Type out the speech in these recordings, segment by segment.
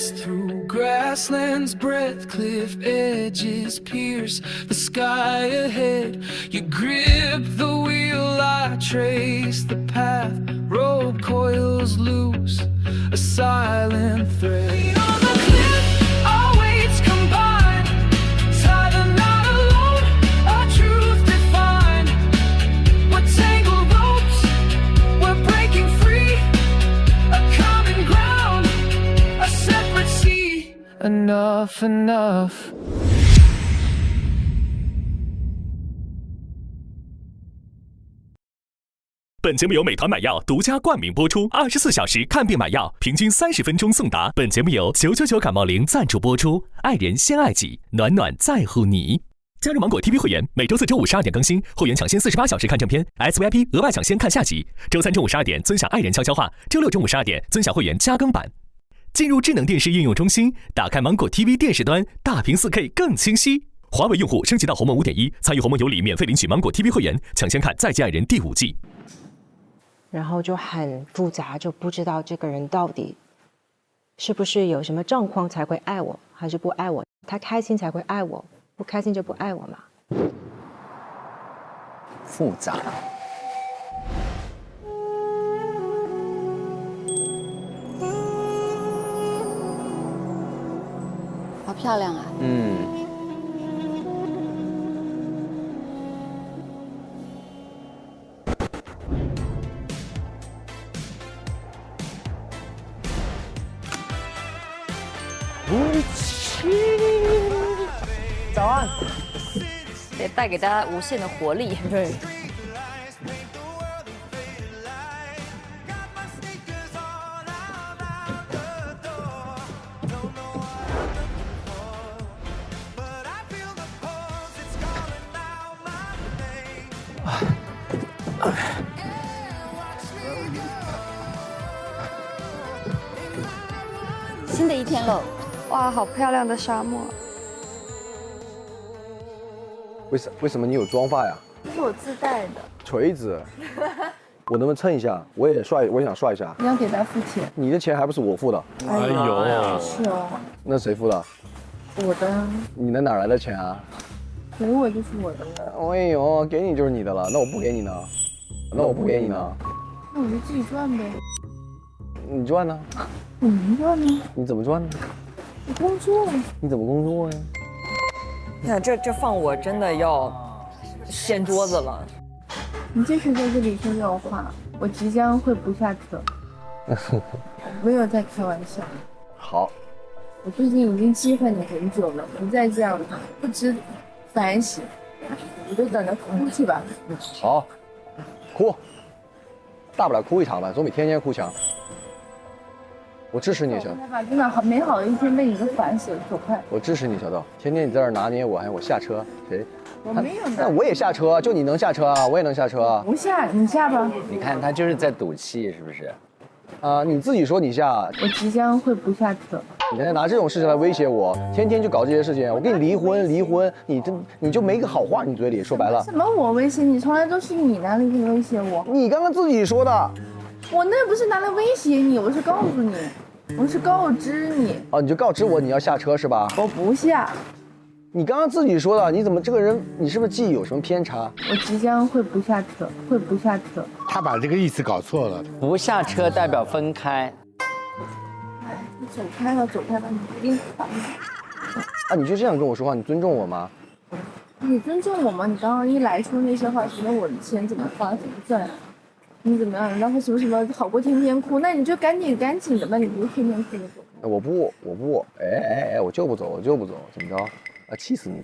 pass through grasslands, breath cliff edges pierce the sky ahead. You grip the wheel, I trace the path. Rope coils loose, a silent thread. Beyond the cliff, our weights combine. Tie the knot alone, a truth defined. We're tangled ropes, we're breaking free. A common ground, a separate sea. Enough, enough. 本节目由美团买药独家冠名播出，24小时看病买药，平均30分钟送达。本节目由999感冒灵赞助播出，爱人先爱己，暖暖在乎你。加入芒果 TV 会员，每周4、周5 12点更新，会员抢先48小时看正片 ，SVIP 额外抢先看下集。周3中午12点尊享爱人悄悄话，周6中午12点尊享会员加更版。进入智能电视应用中心，打开芒果 TV 电视端，大屏 4K 更清晰。华为用户升级到鸿蒙5.1，参与鸿蒙有礼免费领取芒果 TV 会员，抢先看《再见爱人》第5季。然后就很复杂，就不知道这个人到底是不是有什么状况才会爱我，还是不爱我？他开心才会爱我，不开心就不爱我嘛。复杂。好漂亮啊！早安，得带给大家无限的活力。对。新的一天喽！哇，好漂亮的沙漠。为什么你有妆发呀？是我自带的。锤子，我能不能蹭一下？我也想帅一下。你要给他付钱。你的钱还不是我付的？哎呦，是哦。那谁付的？我的。你那哪来的钱啊？给我就是我的了。哎呦，给你就是你的了。那我不给你呢？那我不给你呢？那我就自己赚呗。你赚呢？我能赚呢？你怎么赚呢？我工作。你怎么工作呀？你看这放我真的要掀桌子了。你这是在这里说这话，我即将会不下车。没有在开玩笑。好。我最近已经记恨你很久了，你再这样不知反省，你就等着哭去吧。好，哭，大不了哭一场吧，总比天天哭强。我支持你，小豆。真的好美好的一天被你给烦死了，走快！我支持你，小豆。天天你在这儿拿捏我，还我下车，谁？我没有。那我也下车，就你能下车啊，我也能下车啊。不下，你下吧。你看他就是在赌气，是不是？你自己说你下。我即将会不下车。你天天拿这种事情来威胁我，天天就搞这些事情，我跟你离婚，你就没个好话，你嘴里说白了。什么我威胁你？从来都是你拿了一个威胁我。你刚刚自己说的。我那不是拿来威胁你，我是告诉你。我是告知你哦，你就告知我你要下车是吧？我不下。你刚刚自己说的，你怎么这个人，你是不是记忆有什么偏差？我即将会不下车，会不下车。他把这个意思搞错了。不下车代表分开。哎，你走开了，走开了，你一定烦。啊，你就这样跟我说话，你尊重我吗？你尊重我吗？你刚刚一来说那些话，什么我的钱怎么花，怎么赚？你怎么样？然后什么好过天天哭，那你就赶紧的吧，你不是天天哭的走。我不，我就不走，怎么着？啊，气死你！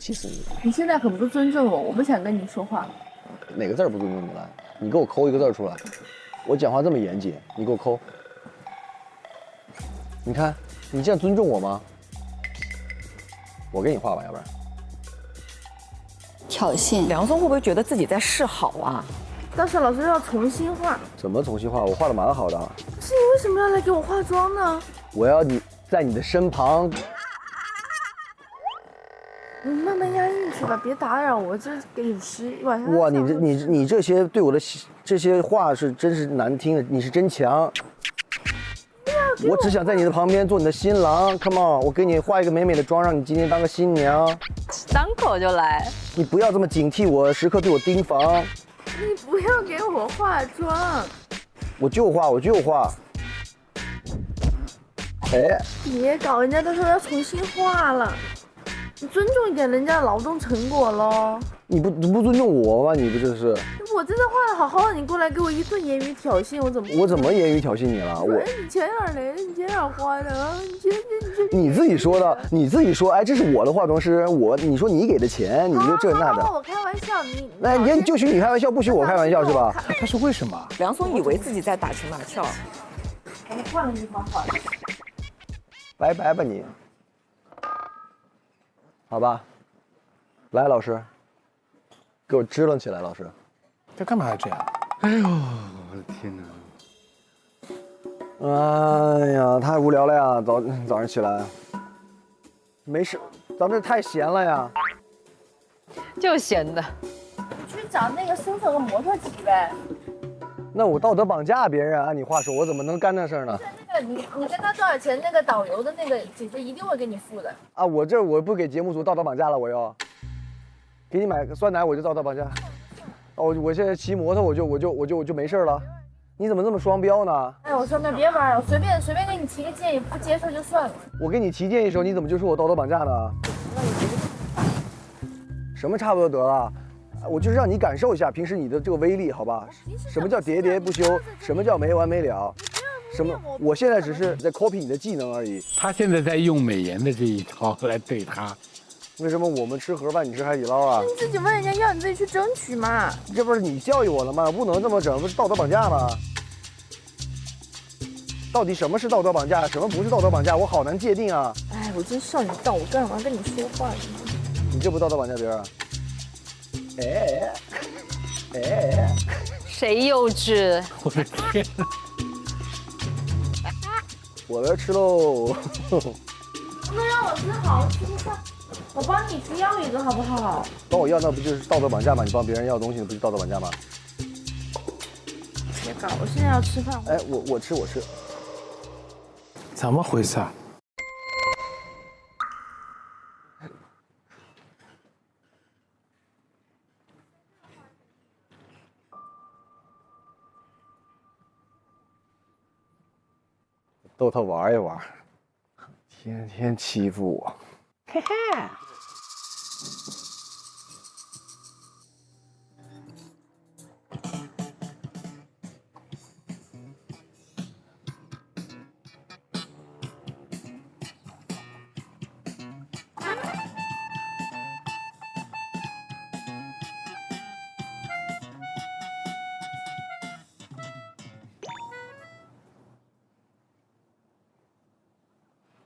你现在很不尊重我，我不想跟你说话。哪个字不尊重你了？你给我抠一个字出来。我讲话这么严谨，你给我抠。你看，你这样尊重我吗？我给你画吧，要不然。挑衅。梁松会不会觉得自己在示好啊？到时候老师要重新画。怎么重新画？我画的蛮好的。可是你为什么要来给我化妆呢？我要你在你的身旁。你慢慢压进去吧，别打扰我，这给你吃晚上。哇，你这些对我的这些话是真是难听的，你是真强。不要我只想在你的旁边做你的新郎 ，Come on， 我给你化一个美美的妆，让你今天当个新娘。张口就来。你不要这么警惕我，时刻对我盯防。你不要给我化妆。我就化。哎，别搞，人家都说要重新画了，你尊重一点人家劳动成果喽。你不尊重我吗？你不就是？我真的画的好好的，你过来给我一顿言语挑衅，我怎么言语挑衅你了？你前哪来的？你前哪画的？你自己说的，你自己说，哎，这是我的化妆师，你说你给的钱，你就这那的。我开玩笑，你就许你开玩笑，不许我开玩笑是吧？他是为什么？梁松以为自己在打情骂俏。我换个地方画。拜拜吧你。好吧，来老师，给我支棱起来，老师。这干嘛要这样？哎呦，我的天哪！哎呀，太无聊了呀！早上起来，没事，咱们这太闲了呀。就闲的。你去找那个身份和模特骑呗。那我道德绑架别人，按你话说，我怎么能干那事儿呢？那个你跟他多少钱？那个导游的那个姐姐一定会给你付的。啊，我不给节目组道德绑架了，我要给你买个酸奶，我就道德绑架。哦，我现在骑摩托，我就没事了。你怎么这么双标呢？哎，我双标别玩了，我随便给你提个建议，不接受就算了。我给你提建议的时候，你怎么就说我道德绑架呢？什么差不多得了？我就是让你感受一下平时你的这个威力，好吧？什么叫喋喋不休？什么叫没完没了？什么？我现在只是在 copy 你的技能而已。他现在在用美颜的这一套来对他。为什么我们吃盒饭，你吃海底捞啊？你自己问人家要，你自己去争取嘛。这不是你教育我了吗？不能这么整，不是道德绑架吗？到底什么是道德绑架，什么不是道德绑架？我好难界定啊！哎，我真上你当，我干嘛跟你说话呢？你这不道德绑架别人？哎，谁幼稚？我的天！我来吃喽！能让我吃好吃饭，我帮你去要一个好不好？帮我要那不就是道德绑架吗？你帮别人要东西，不是道德绑架吗？别搞，我现在要吃饭。哎，我吃。怎么回事啊？逗他玩一玩，天天欺负我，嘿嘿。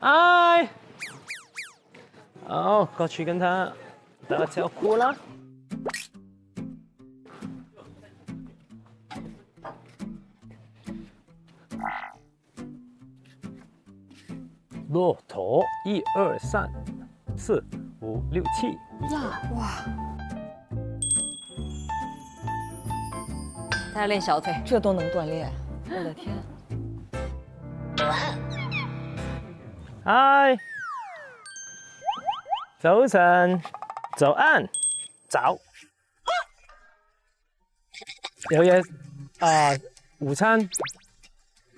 哎，好，过去跟他打招呼啦。骆驼，1、2、3、4、5、6、7。呀，哇！他要练小腿，这都能锻炼，我的天！嗨，早晨，早安，早。有嘢午餐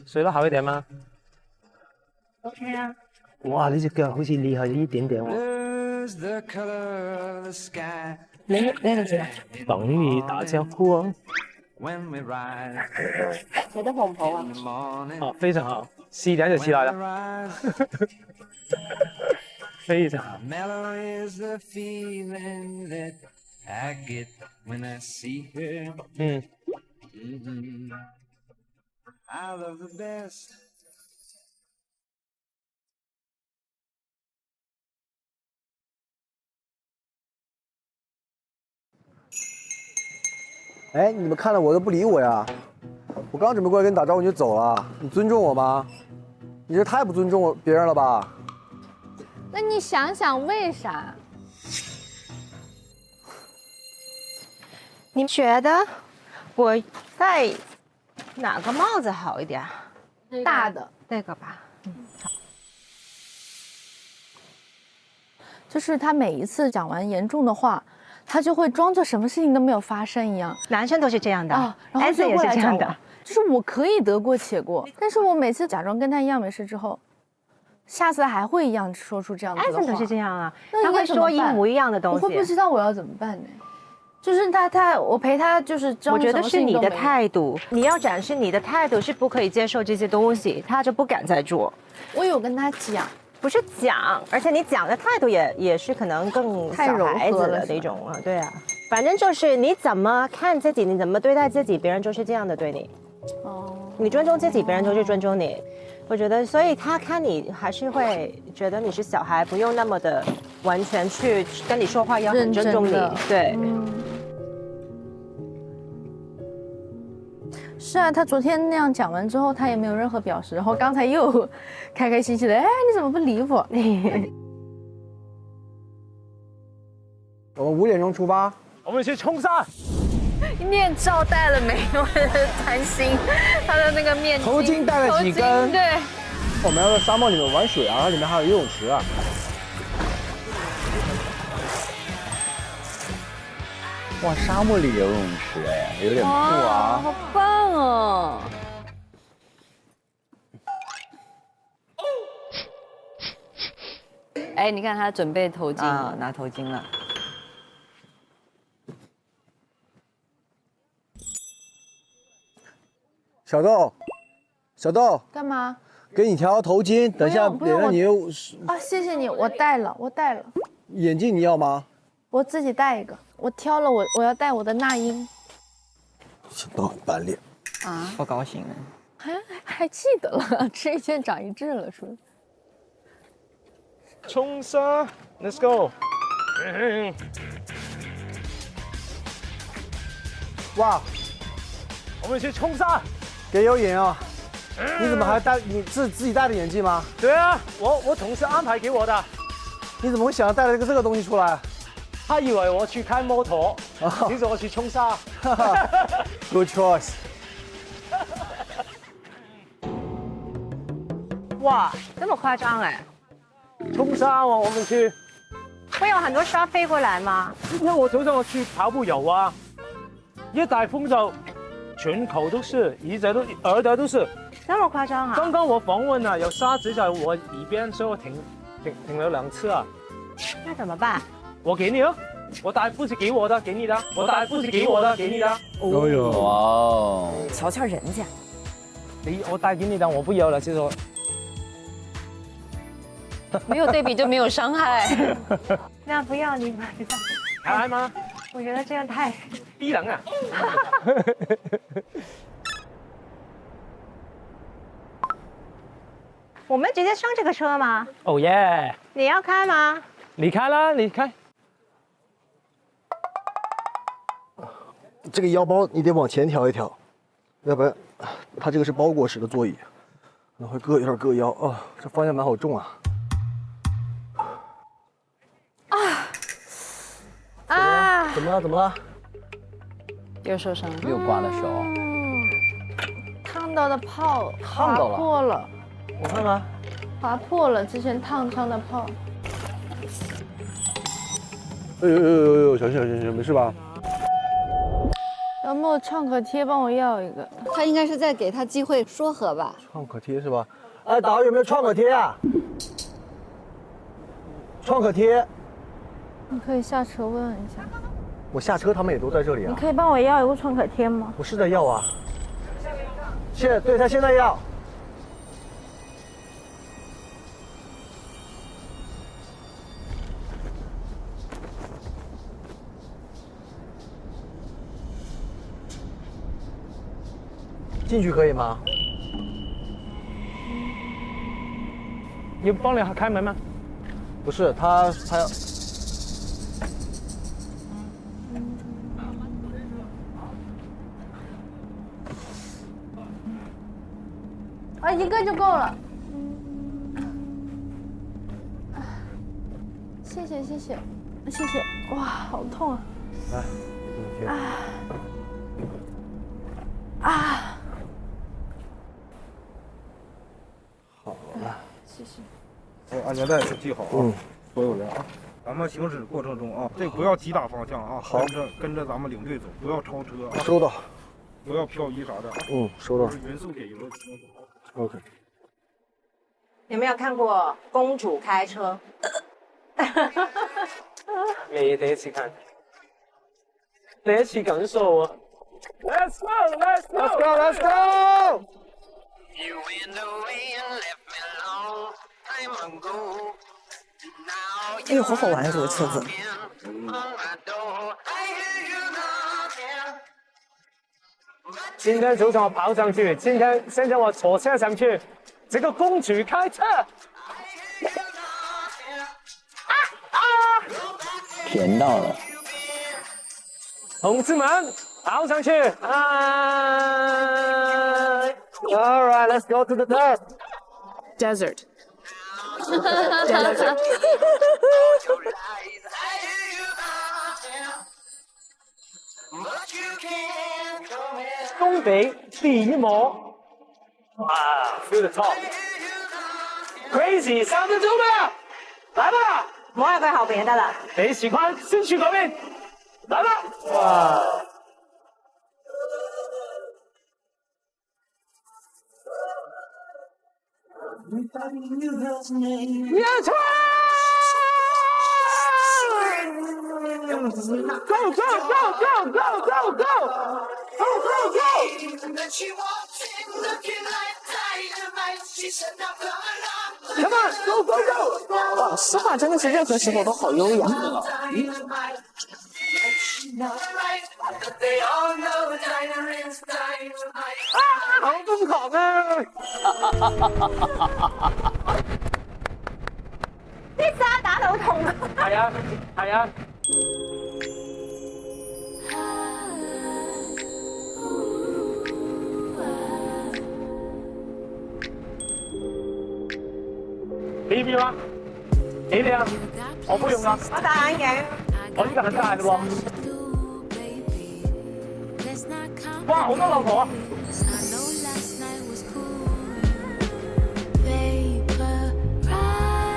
睡得好一點嗎 OK 啊。哇，你隻腳好似裂開咗一點點喎。那个谁？等你打招呼哦。谁的红袍啊？哦，非常好，試兩就試來啦。非常好。哎，你们看了我都不理我呀！我刚准备过来跟你打招呼你就走了，你尊重我吗？你这太不尊重别人了吧？那你想想为啥？你觉得我戴哪个帽子好一点？大的。那个吧。就是他每一次讲完严重的话，他就会装作什么事情都没有发生一样。男生都是这样的啊，然后 S 也就过来找我是这样的。就是我可以得过且过，但是我每次假装跟他一样没事之后，下次还会一样说出这样子的话。S 都是这样啊，那应该他会说一模一样的东西。我会不知道我要怎么办呢？就是我陪他就是装我觉得是你的态。态度，你要展示你的态度是不可以接受这些东西，他就不敢再做。我有跟他讲，不是讲，而且你讲的态度也是可能更太柔小孩子和了的那种啊，对啊。反正就是你怎么看自己，你怎么对待自己，别人就是这样的对你。哦，你尊重自己，别人就是尊重你。我觉得，所以他看你还是会觉得你是小孩，不用那么的完全去跟你说话，要很尊重你。对。是啊，他昨天那样讲完之后，他也没有任何表示，然后刚才又开开心心的，哎，你怎么不理我？我们5点钟出发，我们去冲沙。面罩戴了没有？担心他的那个面头巾戴了几根？对，我们要在沙漠里面玩水啊，它里面还有游泳池啊。哇，沙漠里游泳池哎，有点酷啊！好棒哦！哎，你看他准备头巾啊，拿头巾了。小豆，小豆，干嘛？给你条头巾，等一下不用免得你又啊，谢谢你，我戴了。眼镜你要吗？我自己戴一个，我挑了我要戴我的那英。小豆板脸啊，不高兴了。还记得了，这一天长一智了，是不是？冲沙 ，Let's go。哇，我们去冲沙。给有眼啊！你怎么还戴你自己戴的眼镜吗？对啊，我同事安排给我的。你怎么会想到带了这个东西出来？他以为我去开摩托，其实我去冲沙。Good choice。哇，这么夸张哎！冲沙我们去。会有很多沙飞过来吗？今天我早上我去跑步有啊，一大风就全口都是，耳朵都是。这么夸张啊！刚刚我访问啊，有沙子在我耳边，所以我停了2次啊。那怎么办？我给你哦，我大夫是给我的，给你的，我大夫是给我的，给你的。哦哟，哇哦！瞧瞧人家，我带给你的，我不要了，其实我。没有对比就没有伤害。那不要你吧，还来吗？我觉得这样太逼人啊！我们直接上这个车吗？哦耶！你要开吗？你开啦，你开。这个腰包你得往前调一调，要不然它这个是包裹式的座椅，可能会有点硌腰啊。这方向盘好重啊！怎么了？怎么了？又受伤了，又刮了手。烫到的泡烫到了划破了，我看看。划破了，之前烫伤的泡。哎呦，小心，没事吧？有没有创可贴帮我要一个？他应该是在给他机会说和吧。创可贴是吧？哎，导有没有创可贴啊？创可贴，你可以下车问一下。我下车他们也都在这里啊。你可以帮我要一个创可贴吗？我是在要啊。对，他现在要。进去可以吗？你帮你开门吗？不是，他要。啊，一个就够了。谢谢。哇，好痛啊！来，给你贴。好了，谢谢。还有安全带系好啊，所有人啊。咱们行驶过程中啊，这个不要急打方向啊，好跟着咱们领队走，不要超车啊，收到。不要漂移啥的。收到。匀速给油。OK。有没有看过公主开车？你第一次看，第一次感受啊 ！Let's go, let's go, let's go! You went away and left me long time ago. Now 哎呦，好好玩这个车子。 on my door. I hear you knocking. 今天早上我跑上去，现在我坐车上去，这个公主开车。甜到了。同志们，跑上去！All right, let's go to the top. Desert. Desert. 东北第一模。Feel the top. Crazy 3分钟了，来吧！冇喺佢後邊就得啦。你喜歡先去嗰邊，來吧！哇！演出 ！Go go go go go go go go go go！ Come on, go go go！ 哇，诗画真的是任何时候都好优雅。好疯狂啊！啲沙打到痛啊！係啊，係啊。你要唔要啊？你哋啊，我不用啦。我戴眼鏡。我呢個很大嘅喎。哇，好多老婆啊！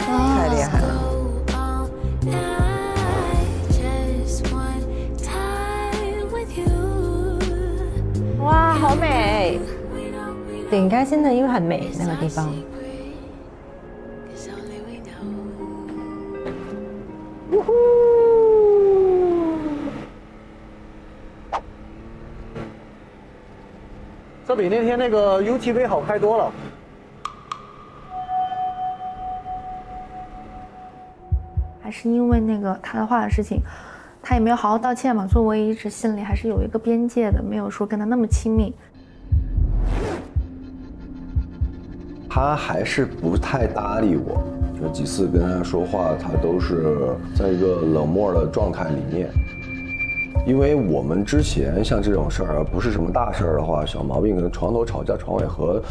太厉害了。哇，好美！挺開心的，因為很美那個地方。这比那天那个 UTV 好开多了。还是因为那个他的话的事情，他也没有好好道歉嘛，所以我也一直心里还是有一个边界的，没有说跟他那么亲密。他还是不太搭理我，有几次跟他说话，他都是在一个冷漠的状态里面。因为我们之前像这种事儿，不是什么大事儿的话，小毛病，可能床头吵架床尾和，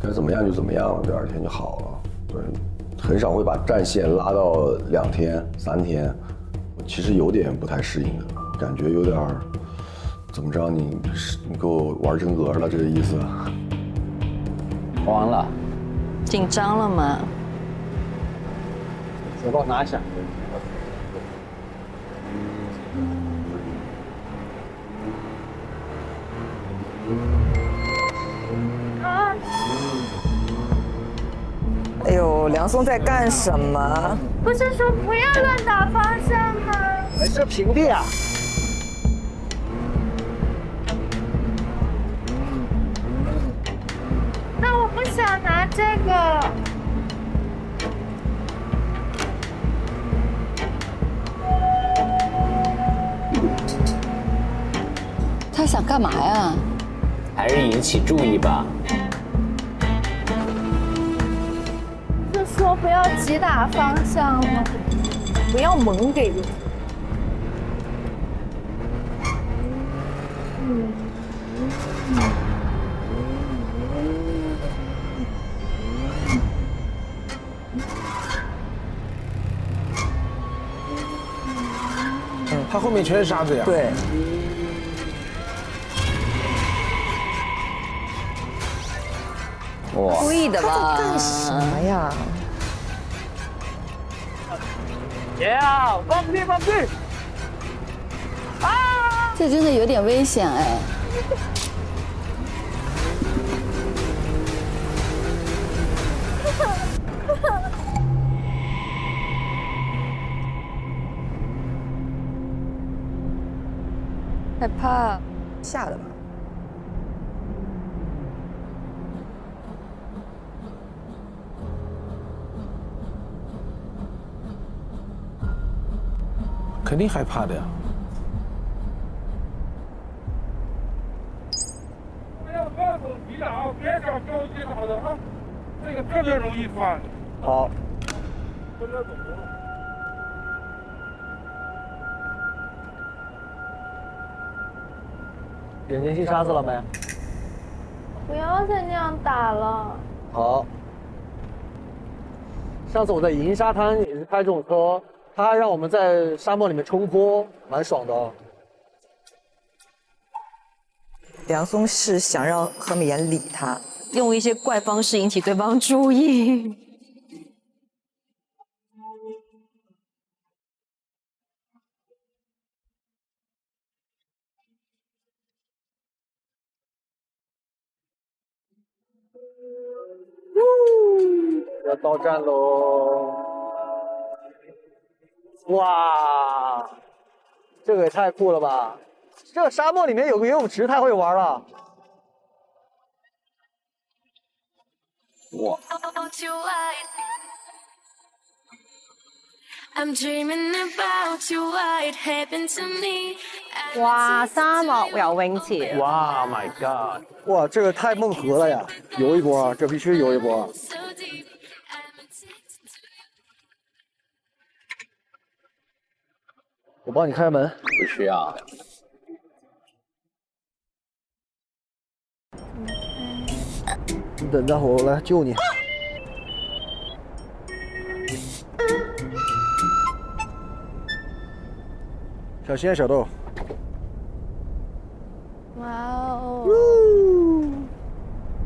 该怎么样就怎么样了，第二天就好了。对，很少会把战线拉到2天3天，其实有点不太适应的感觉，有点怎么着你给我玩真格了这个意思。完了，紧张了吗？手帮我拿一下。哎呦，梁松在干什么？不是说不要乱打方向吗？还是平地啊。那我不想拿这个。他想干嘛呀？还是引起注意吧。就说不要急打方向了，不要猛给力。它后面全是沙子呀。对。故意的吧？他在干什么呀？ Yeah， 放屁放屁！啊！这真的有点危险哎。害怕，吓的吧？肯定害怕的呀。不要放手机了啊！别想着急啥的啊，这个特别容易翻。好，跟着走。眼睛进沙子了没？不要再那样打了。好。上次我在银沙滩也是开这种车，他还让我们在沙漠里面冲坡，蛮爽的。梁松是想让何美妍理他，用一些怪方式引起对方注意。要到站喽！哇，这个也太酷了吧！这个沙漠里面有个游泳池，太会玩了。哇！哇，沙漠游泳池。哇 ，My God！ 哇，这个太梦河了呀！游一波啊，这必须游一波。我帮你开门。不需要。你等着，我来救你。小心啊，小豆。哇哦！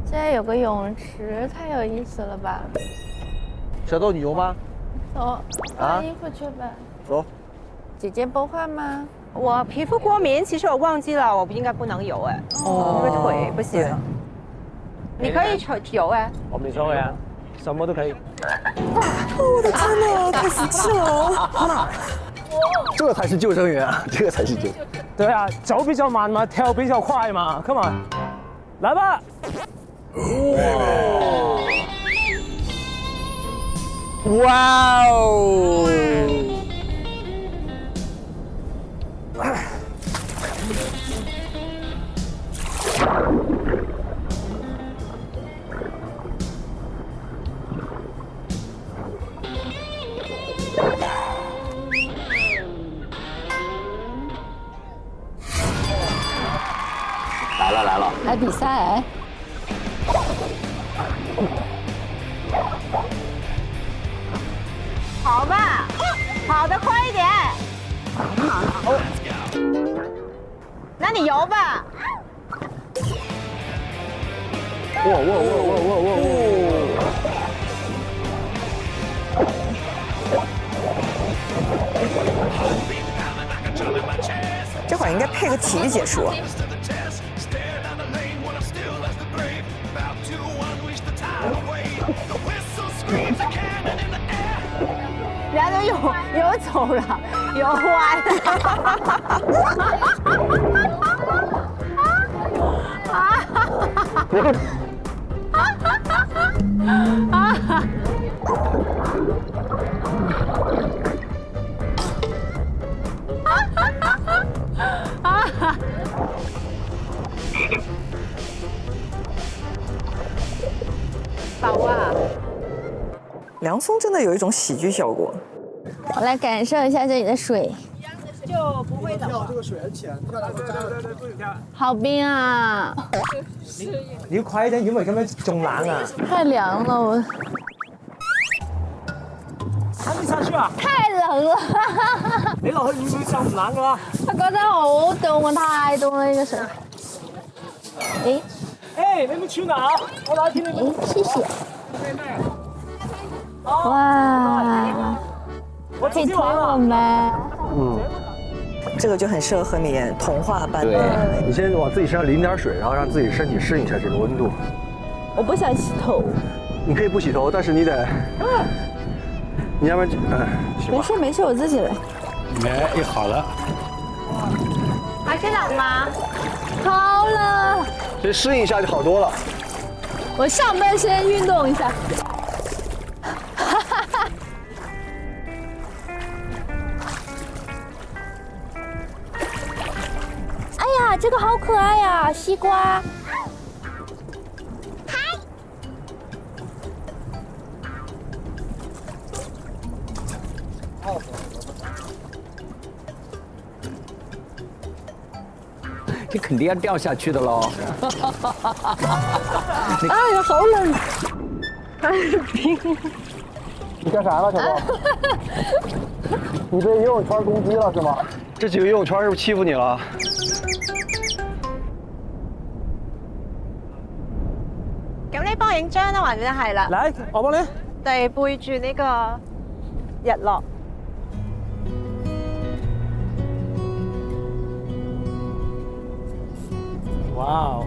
现在有个泳池，太有意思了吧？小豆，你游吗？走，换衣服去吧。走。姐姐不会吗？我皮肤过敏，其实我忘记了，我应该不能游哎，因为腿不行。你可以游哎，我没所谓啊，什么都可以。我的天哪，太服气了！这才是救生员啊，这个才是救。对啊，走比较慢嘛，跳比较快嘛 ，Come on， 来吧！哇哦！来了来了，还比赛？跑吧，跑得快一点。那你游吧。这会儿应该配个体育解说。人家都游走了，游完宝啊！梁松真的有一种喜剧效果。我来感受一下这里的水，就不会的。这个水很浅，跳下去。好冰啊！你要快一點，因為咁樣仲冷啊！太凉了，我踩唔下去啊！太冷了。你落去會唔會就唔冷噶啦？我覺得好凍啊，太凍啦呢個水。誒，誒，你冇穿啊！我來聽你。謝謝。哇！我可以推我吗？这个就很适合和你童话般对的。你先往自己身上淋点水，然后让自己身体适应一下这个温度。我不想洗头。你可以不洗头，但是你得，你要不然就行吧。没事没事，我自己来。哎，好了。还可以冷吗？好了，其实适应一下就好多了。我上半身运动一下。哎呀，这个好可爱呀，西瓜。你肯定要掉下去的喽。哎呀，好冷！你干啥了，小宝？你被游泳圈攻击了是吗？这几个游泳圈是不是欺负你了？咁你幫我影張啦，或者係啦。来，我帮你。對，背住呢個日落。哇哦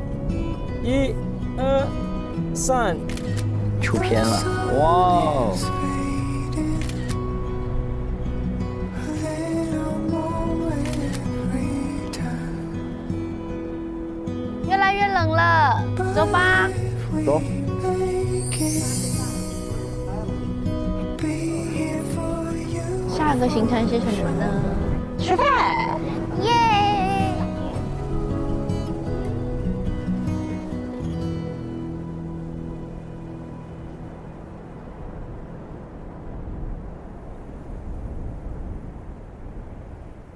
，1、2、3，出片了，哇哦！越来越冷了，走吧。走。下个行程是什么呢？吃饭，耶！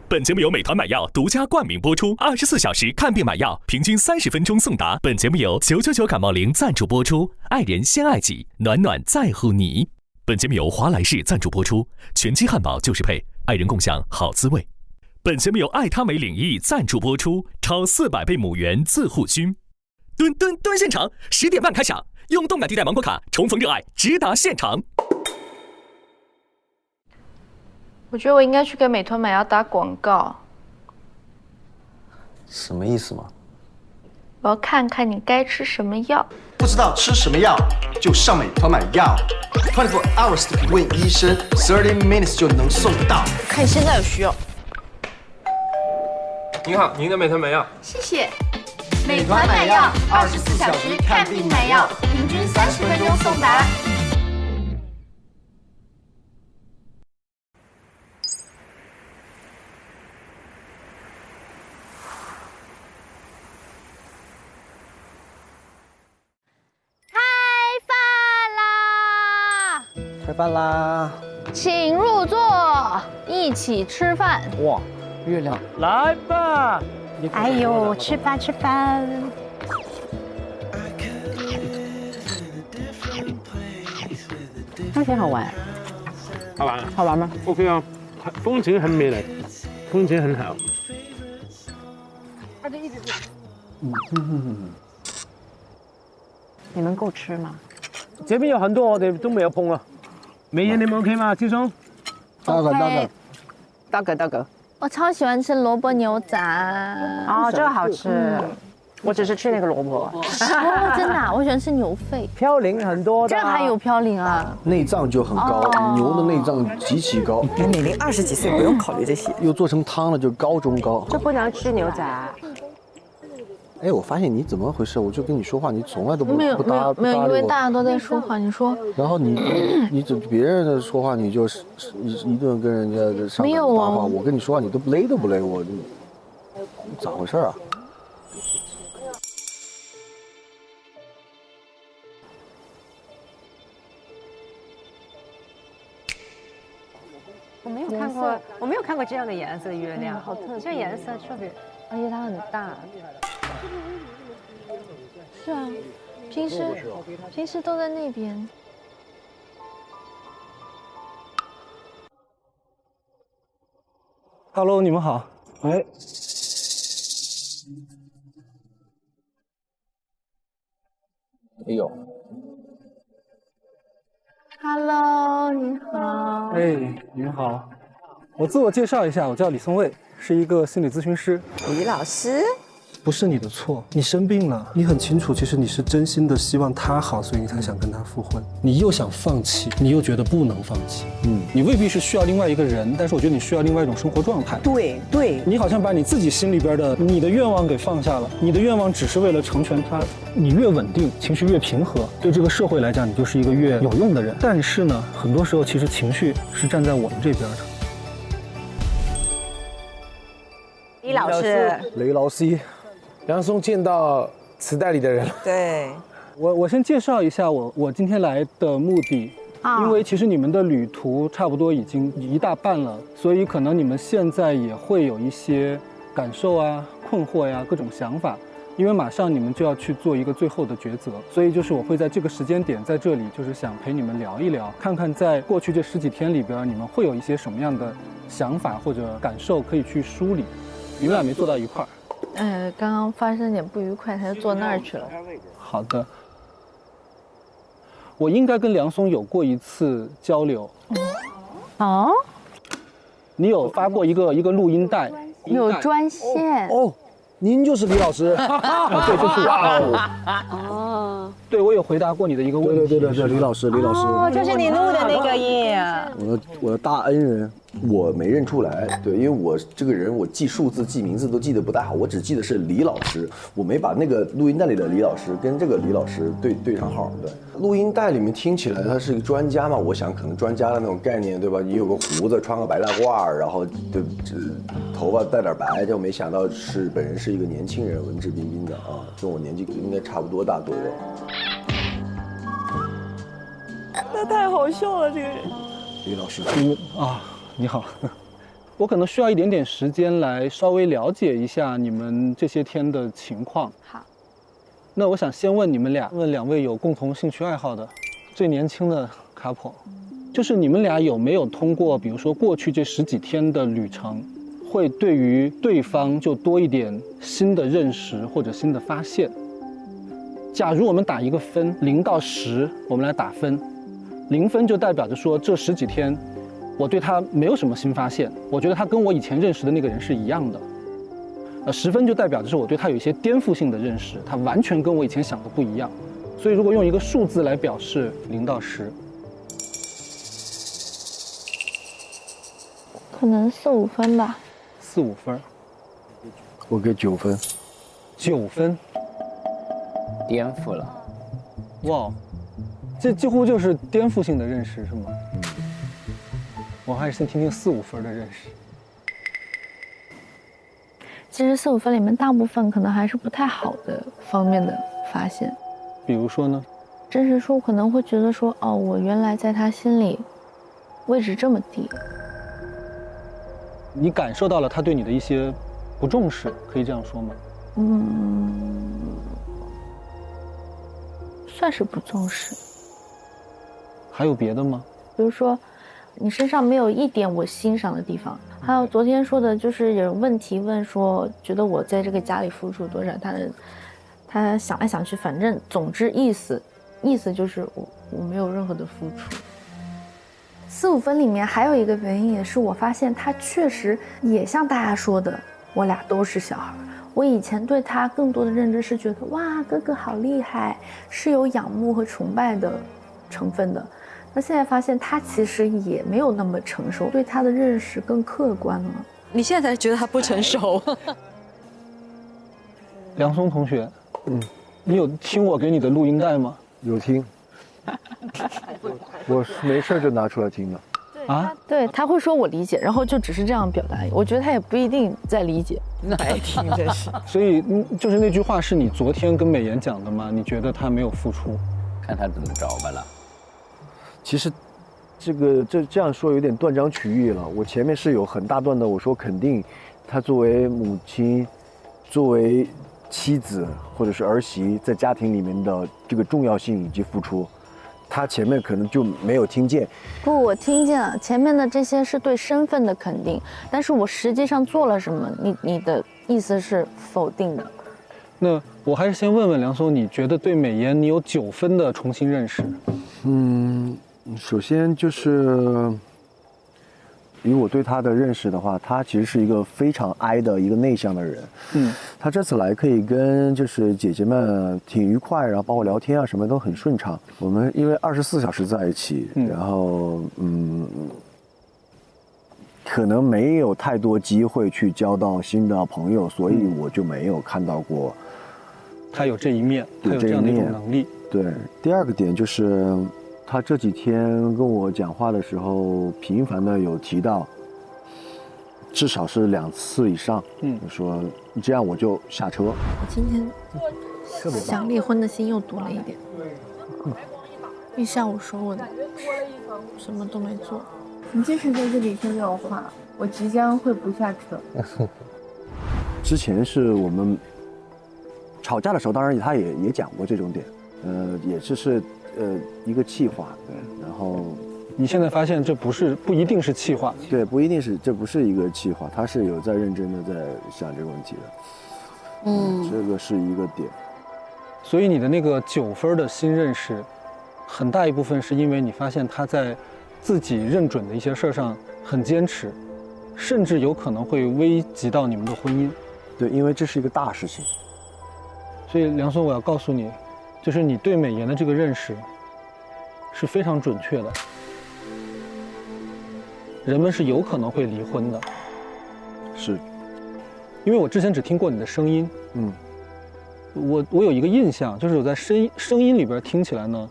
本节目由美团买药独家冠名播出，24小时看病买药，平均30分钟送达。本节目由999感冒灵赞助播出，爱人先爱己，暖暖在乎你。本节目由华莱士赞助播出，全鸡汉堡就是配，爱人共享好滋味。本节目由爱他美领益赞助播出，超400倍母源自护熏。蹲现场，10点半开抢，用动感地带芒果卡重逢热爱，直达现场。我觉得我应该去给美团买药打广告，什么意思嘛？我要看看你该吃什么药。不知道吃什么药，就上美团买药，24 hours 的问医生，30 minutes 就能送到。看现在有需要。您好，您的美团买药。谢谢。美团买药，24小时看病买药，平均30分钟送达。吃饭啦！请入座，一起吃饭。哇，月亮！来吧。哎呦，吃饭吃饭。那挺好玩。好玩？好玩吗 ？OK 啊，风景很美丽，风景很好。你们够吃吗？这边有很多我哋都没有碰啊。美颜你们 OK 吗？轻松。大哥。我超喜欢吃萝卜牛杂。哦，这个好吃。我只是吃那个萝卜。哦，真的啊，我喜欢吃牛肺。嘌呤很多的。这还有嘌呤啊？内脏就很高，牛的内脏极其高。美玲20几岁不用考虑这些，又做成汤了，就高中高。就不能吃牛杂。哎，我发现你怎么回事？我就跟你说话，你从来都不没有，因为大家家都在说话，你说。然后你别人的说话，你就是一顿跟人家上没有啊。我跟你说话，你都勒都不勒我，咋回事啊？我没有看过这样的颜色的月亮，好特别。这颜色特别，而且它很大。是啊，平时都在那边。Hello， 你们好。哎。哎呦。Hello， 你好。哎，您好，我自我介绍一下，我叫李松蔚，是一个心理咨询师。李老师，不是你的错，你生病了，你很清楚，其实你是真心的希望他好，所以你才想跟他复婚。你又想放弃，你又觉得不能放弃。你未必是需要另外一个人，但是我觉得你需要另外一种生活状态。对，你好像把你自己心里边的你的愿望给放下了，你的愿望只是为了成全他。你越稳定，情绪越平和，对这个社会来讲，你就是一个越有用的人。但是呢，很多时候其实情绪是站在我们这边的。李老师，雷老师，梁松见到磁带里的人了。对，我先介绍一下我今天来的目的。因为其实你们的旅途差不多已经一大半了，所以可能你们现在也会有一些感受啊、困惑呀、各种想法。因为马上你们就要去做一个最后的抉择，所以就是我会在这个时间点在这里，就是想陪你们聊一聊，看看在过去这10几天里边，你们会有一些什么样的想法或者感受可以去梳理。你们俩没坐到一块儿。刚刚发生点不愉快，他就坐那儿去了。好的。我应该跟梁松有过一次交流。哦？你有发过一个录音带？有专线哦。您就是李老师对，就是我。哦，对，我有回答过你的一个问题。对，李老师。哦，就是你录的那个音。我的大恩人，我没认出来。对，因为我这个人，我记数字、记名字都记得不太好，我只记得是李老师，我没把那个录音带里的李老师跟这个李老师对上号。对，录音带里面听起来他是一个专家嘛，我想可能专家的那种概念，对吧？你有个胡子，穿个白大褂，然后头发带点白，就没想到是本人是一个年轻人，文质彬彬的啊，跟我年纪应该差不多大左右。那太好笑了，这个人。李老师，你好，我可能需要一点点时间来稍微了解一下你们这些天的情况。好，那我想先问你们俩，问2位有共同兴趣爱好的最年轻的 couple，就是你们俩有没有通过，比如说过去这10几天的旅程，会对于对方就多一点新的认识或者新的发现？假如我们打一个分，0到10，我们来打分，0分就代表着说这10几天，我对他没有什么新发现，我觉得他跟我以前认识的那个人是一样的。10分就代表着是我对他有一些颠覆性的认识，他完全跟我以前想的不一样。所以如果用一个数字来表示，0到10。可能4、5分吧。4、5分。我给9分。9分。颠覆了。哇，这几乎就是颠覆性的认识，是吗？我还是先听听4、5分的认识。其实4、5分里面大部分可能还是不太好的方面的发现。比如说呢？真实说，可能会觉得说，哦，我原来在他心里位置这么低。你感受到了他对你的一些不重视，可以这样说吗？算是不重视。还有别的吗？比如说，你身上没有一点我欣赏的地方。还有昨天说的，就是有问题问说，觉得我在这个家里付出多少，他想来想去，反正总之意思就是我没有任何的付出。4、5分里面还有一个原因，也是我发现他确实也像大家说的，我俩都是小孩。我以前对他更多的认知是觉得，哇，哥哥好厉害，是有仰慕和崇拜的成分的。那现在发现他其实也没有那么成熟，对他的认识更客观了。你现在才觉得他不成熟？梁松同学，你有听我给你的录音带吗？有听。我没事就拿出来听了。对，他会说我理解，然后就只是这样表达。我觉得他也不一定在理解。那还听真是。所以就是那句话是你昨天跟美妍讲的吗？你觉得他没有付出？看他怎么着吧了。其实，这样说有点断章取义了。我前面是有很大段的，我说肯定，他作为母亲，作为妻子或者是儿媳，在家庭里面的这个重要性以及付出，他前面可能就没有听见。不，我听见了，前面的这些是对身份的肯定，但是我实际上做了什么，你的意思是否定的。那我还是先问问梁松，你觉得对美妍你有9分的重新认识？首先就是以我对他的认识的话，他其实是一个非常 I 的一个内向的人。他这次来可以跟就是姐姐们挺愉快，然后包括聊天啊什么都很顺畅。我们因为24小时在一起，然后可能没有太多机会去交到新的朋友，所以我就没有看到过他有这一面，他有这样的一种能力。对，第二个点就是他这几天跟我讲话的时候，频繁的有提到，至少是2次以上，就说这样我就下车。我今天想离婚的心又多了一点。一下午说我的什么都没做。你继续在这里说这种话，我即将会不下车。之前是我们吵架的时候，当然他也讲过这种点，也是一个气话，对。然后你现在发现这不一定是气话，对，不一定是，这不是一个气话，他是有在认真的在想这个问题的，这个是一个点。所以你的那个9分的新认识，很大一部分是因为你发现他在自己认准的一些事儿上很坚持，甚至有可能会危及到你们的婚姻。对，因为这是一个大事情。所以梁松，我要告诉你，就是你对美颜的这个认识是非常准确的。人们是有可能会离婚的，是，因为我之前只听过你的声音，我有一个印象，就是我在声音里边听起来呢，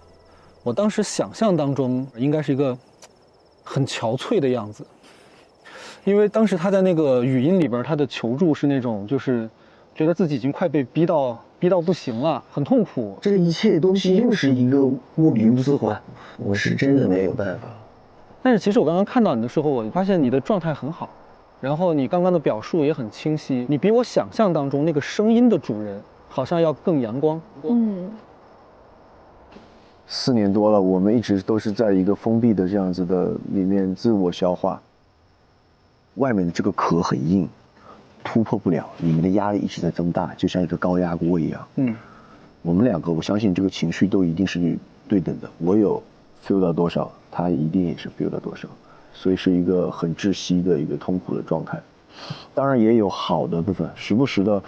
我当时想象当中应该是一个很憔悴的样子，因为当时他在那个语音里边，他的求助是那种就是觉得自己已经快被逼到不行了，很痛苦。这一切东西又是一个莫比乌斯环，我是真的没有办法。但是其实我刚刚看到你的时候，我发现你的状态很好，然后你刚刚的表述也很清晰，你比我想象当中那个声音的主人好像要更阳光。4年多了，我们一直都是在一个封闭的这样子的里面自我消化，外面的这个壳很硬，突破不了，里面的压力一直在增大，就像一个高压锅一样。我们2个，我相信这个情绪都一定是对等的，我有 feel 到多少，他一定也是 feel 到多少，所以是一个很窒息的一个痛苦的状态。当然也有好的部分，时不时的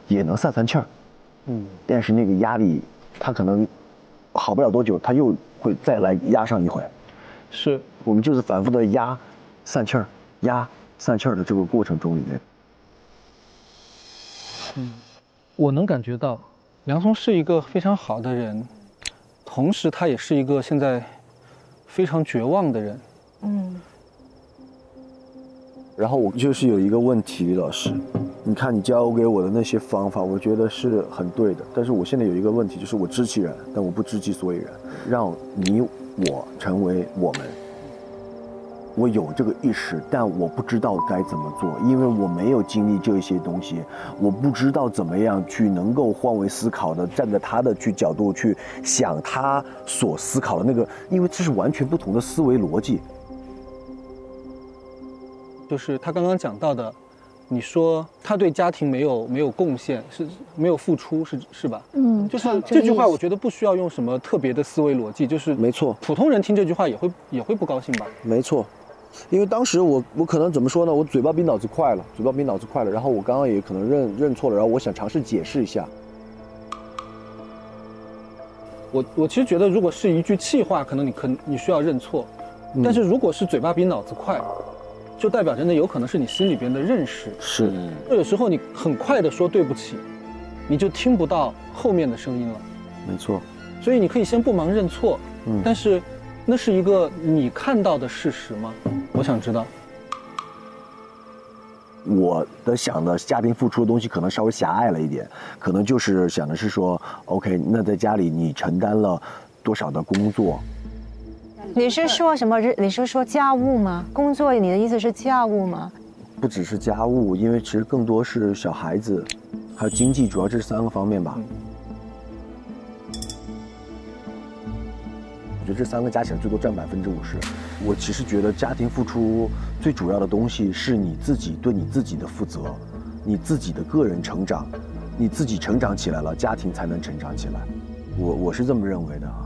也能散气儿，但是那个压力，他可能好不了多久，他又会再来压上一回。是我们就是反复的压散气儿，压散气儿的这个过程中里面。我能感觉到梁松是一个非常好的人，同时他也是一个现在非常绝望的人。然后我就是有一个问题，老师，你看你教给我的那些方法，我觉得是很对的，但是我现在有一个问题，就是我知其然，但我不知其所以然。让你我成为我们，我有这个意识，但我不知道该怎么做，因为我没有经历这些东西，我不知道怎么样去能够换位思考的，站在他的角度去想他所思考的那个，因为这是完全不同的思维逻辑。就是他刚刚讲到的，你说他对家庭没有贡献，是没有付出，是吧？就是这句话，我觉得不需要用什么特别的思维逻辑，就是没错，普通人听这句话也会不高兴吧？没错，因为当时我可能怎么说呢？我嘴巴比脑子快了，然后我刚刚也可能认错了，然后我想尝试解释一下。我其实觉得，如果是一句气话，可能你需要认错，但是如果是嘴巴比脑子快，就代表着那有可能是你心里边的认识。是，有时候你很快的说对不起，你就听不到后面的声音了。没错。所以你可以先不忙认错，但是那是一个你看到的事实吗？我想知道。我的想的家庭付出的东西可能稍微狭隘了一点，可能就是想的是说 ，OK， 那在家里你承担了多少的工作？你是说什么？你是说家务吗？工作，你的意思是家务吗？不只是家务，因为其实更多是小孩子，还有经济，主要这3个方面吧。我觉得这3个加起来最多占50%。我其实觉得家庭付出最主要的东西是你自己对你自己的负责，你自己的个人成长，你自己成长起来了，家庭才能成长起来。我是这么认为的啊。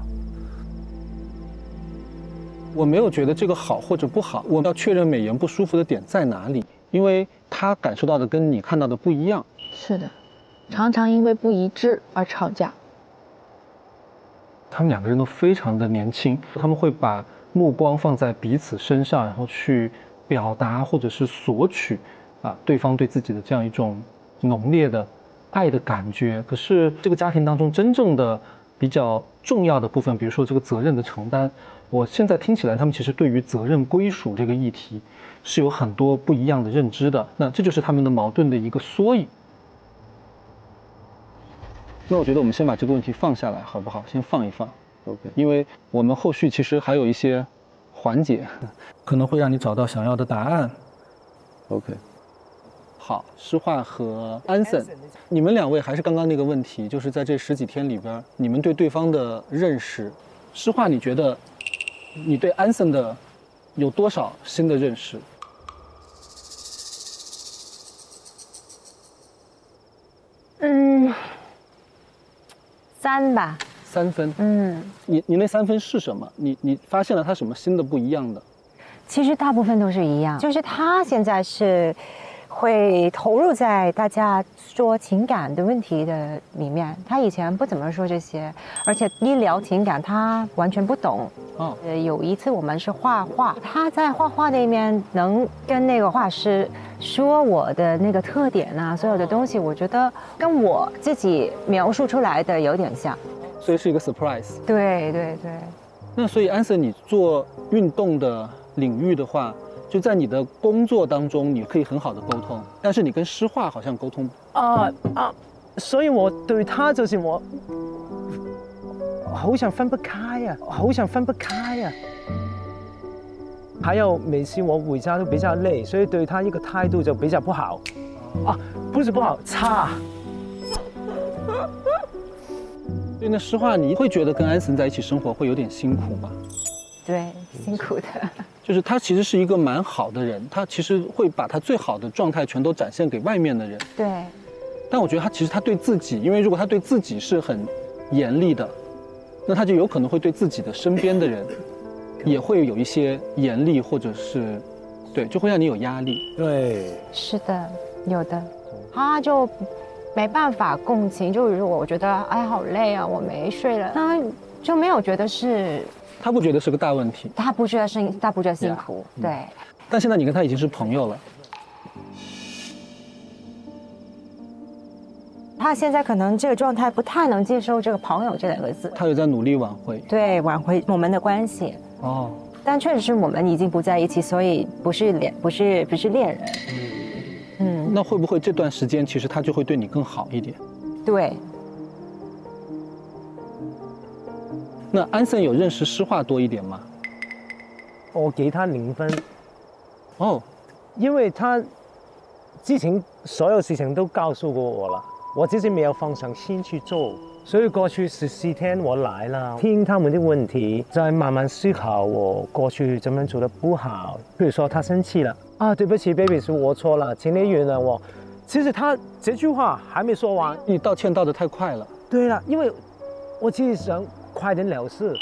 我没有觉得这个好或者不好，我要确认美妍不舒服的点在哪里，因为她感受到的跟你看到的不一样。是的，常常因为不一致而吵架。他们两个人都非常的年轻，他们会把目光放在彼此身上，然后去表达或者是索取对方对自己的这样一种浓烈的爱的感觉。可是这个家庭当中真正的比较重要的部分，比如说这个责任的承担，我现在听起来他们其实对于责任归属这个议题是有很多不一样的认知的，那这就是他们的矛盾的一个缩影。那我觉得我们先把这个问题放下来好不好？先放一放 ，OK， 因为我们后续其实还有一些环节，可能会让你找到想要的答案。OK， 好，诗画和安森，你们两位还是刚刚那个问题，就是在这10几天里边，你们对对方的认识，诗画，你觉得你对安森的有多少新的认识？嗯，3吧。3分。嗯，你那3分是什么？你发现了他什么新的不一样的？其实大部分都是一样，就是他现在是会投入在大家说情感的问题的里面，他以前不怎么说这些，而且一聊情感他完全不懂。哦，有一次我们是画画，他在画画那边能跟那个画师说我的那个特点啊，所有的东西，我觉得跟我自己描述出来的有点像，所以是一个 surprise。对对对。那所以安森，你做运动的领域的话，就在你的工作当中，你可以很好的沟通，但是你跟诗画好像沟通所以我对他就是我好像分不开啊，好像分不开啊。还有每次我回家都比较累，所以对他一个态度就比较不好。不是不好，差。所以那诗画，你会觉得跟安森在一起生活会有点辛苦吗？对，辛苦的。就是他其实是一个蛮好的人，他其实会把他最好的状态全都展现给外面的人。对。但我觉得他其实他对自己，因为如果他对自己是很严厉的，那他就有可能会对自己的身边的人也会有一些严厉，或者是对，就会让你有压力。对，是的，有的。他就没办法共情，就如果我觉得哎好累啊，我没睡了，他就没有觉得是。他不觉得是个大问题，他不觉得辛苦，对。但现在你跟他已经是朋友了。他现在可能这个状态不太能接受这个“朋友”这2个字。他有在努力挽回。对，挽回我们的关系。哦。但确实是我们已经不在一起，所以不是恋人。那会不会这段时间其实他就会对你更好一点？对。那安森有认识诗画多一点吗？我给他0分。哦，因为他之前所有事情都告诉过我了，我只是没有放上心去做。所以过去14天我来了，听他们的问题，再慢慢思考我过去怎么做的不好。比如说他生气了对不起 ，baby， 是我错了，请你原谅我。其实他这句话还没说完，你道歉道得太快了。对了，因为我其实想快点了事。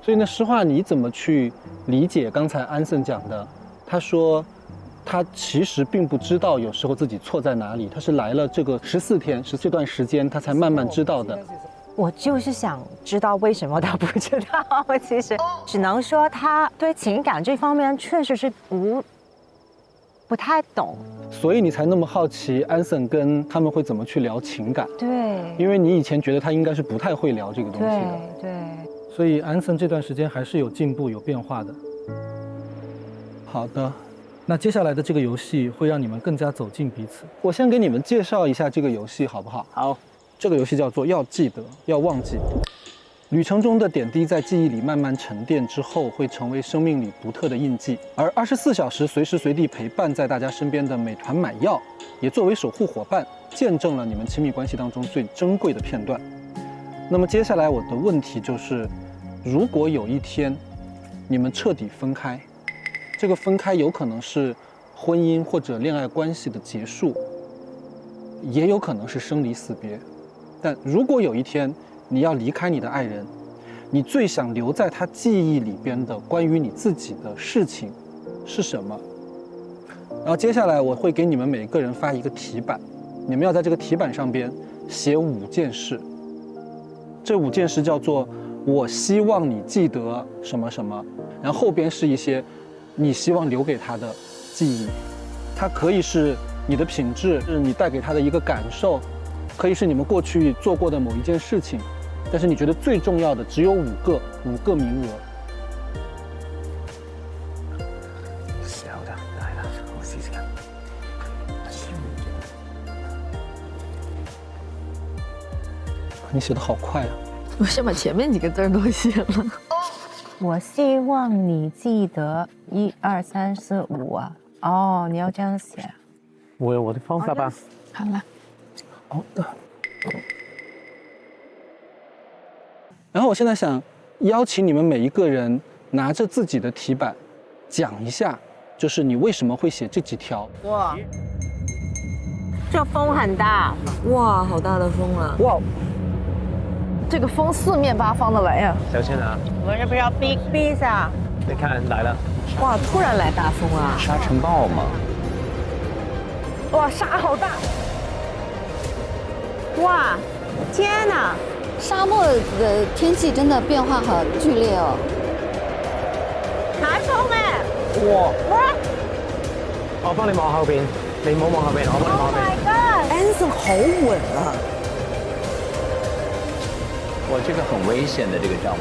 所以呢，诗画你怎么去理解刚才安森讲的？他说，他其实并不知道有时候自己错在哪里，他是来了这个14天，是这段时间他才慢慢知道的。我就是想知道为什么他不知道，其实只能说他对情感这方面确实是不太懂，所以你才那么好奇安森跟他们会怎么去聊情感。对，因为你以前觉得他应该是不太会聊这个东西的。对。所以安森这段时间还是有进步有变化的。好的，那接下来的这个游戏会让你们更加走近彼此。我先给你们介绍一下这个游戏好不好？好。这个游戏叫做要记得，要忘记。旅程中的点滴在记忆里慢慢沉淀之后，会成为生命里独特的印记。而24小时随时随地陪伴在大家身边的美团买药，也作为守护伙伴，见证了你们亲密关系当中最珍贵的片段。那么接下来我的问题就是，如果有一天你们彻底分开，这个分开有可能是婚姻或者恋爱关系的结束，也有可能是生离死别。但如果有一天你要离开你的爱人，你最想留在他记忆里边的关于你自己的事情是什么？然后接下来我会给你们每个人发一个题板，你们要在这个题板上边写5件事。这5件事叫做我希望你记得什么什么，然后后边是一些你希望留给他的记忆，它可以是你的品质，是你带给他的一个感受，可以是你们过去做过的某一件事情，但是你觉得最重要的只有5个名额。小的来了，我试试看。你写的好快啊！我先把前面几个字都写了。我希望你记得1、2、3、4、5啊。哦，你要这样写。我有我的方法吧。好了。好的。然后我现在想邀请你们每一个人拿着自己的题板，讲一下，就是你为什么会写这几条。哇，这风很大。哇，好大的风啊！哇，这个风四面八方的来呀！小心啊！我这不是要逼一下？你看来了。哇，突然来大风啊！沙尘暴嘛。哇，沙好大！哇，天哪！沙漠的天气真的变化好剧烈哦。台风哎！哇！我幫你望後邊，你唔好望後邊，我幫你望後邊。 My God，Anson 好穩啊！哇，这个很危险的这个帐篷。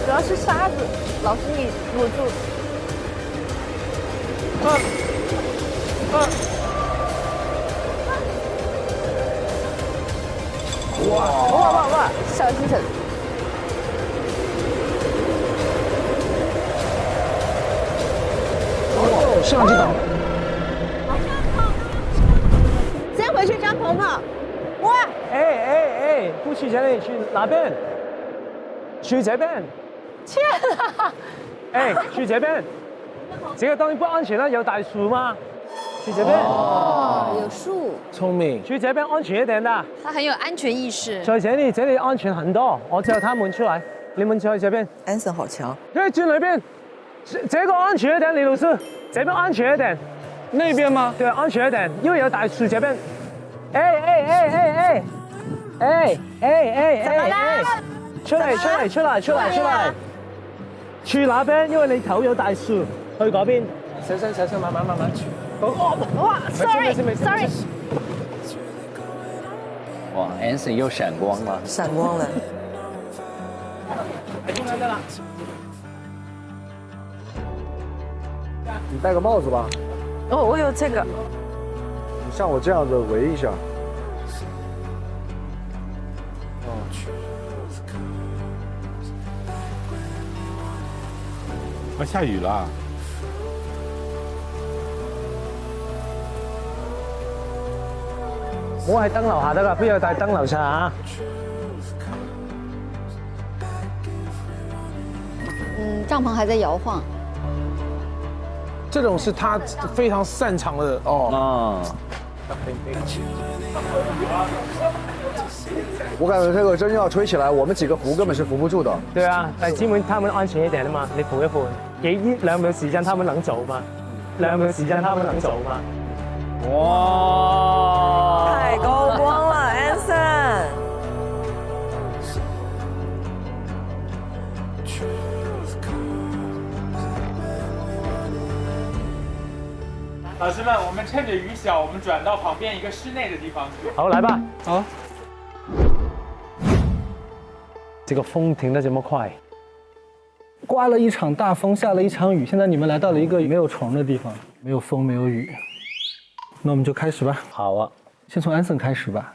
主要是沙子，老师你捂住。哇！小心点。哦，上去吧。先回去帐篷吧。哇！哎，不去这里，去哪边？去这边。天啊！哎，去这边。这个当然不安全了，有大树吗？去这边。哦，有树。聪明。去这边安全一点的。他很有安全意识。在这里安全很多。我叫他们出来，你们去这边。Anson 好强。对，去那边。这个安全一点，李老师。这边安全一点。那边吗？对，安全一点，因为有大树这边。哎！怎么啦？出來！去那邊，因為你頭有大樹，去嗰邊。小心，慢慢。哇 ，sorry。哇 ，Anson 又闪光了。闪光了。得啦。你戴个帽子吧。哦，我有这个。你像我这样的围一下。下雨了。我係燈樓下得㗎，不要帶燈樓上啊。帐篷還在搖晃。这种是他非常擅长的哦。我感觉这个真要吹起来，我们几个扶根本是扶不住的。對啊，但基本他們安全一點啊嘛，你扶一扶，2秒時間他們能走嘛，2秒時間他們能走嘛。哇！太高光了 ，Anson。老师们，我们趁着雨小，我们转到旁边一个室内的地方去。好，来吧。好。这个风停得这么快，刮了一场大风，下了一场雨，现在你们来到了一个没有床的地方，没有风，没有雨。那我们就开始吧。好啊，先从Anson开始吧。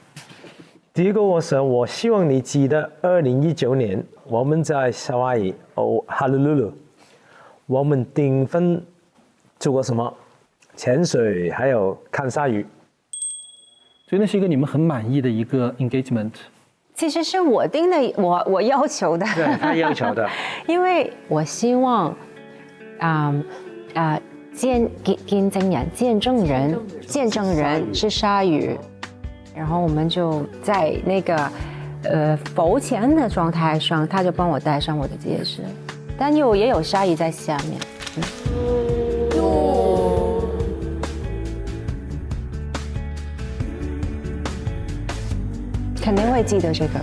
第一个我希望你记得2019年我们在夏威夷Honolulu，我们订婚做过什么？潜水，还有看鲨鱼。所以那是一个你们很满意的一个 engagement。其实是我定的，我要求的。对，他要求的。因为我希望，见证人是鲨鱼，然后我们就在那个浮潜的状态上，他就帮我戴上我的戒指，但也有鲨鱼在下面。肯定会记得这个。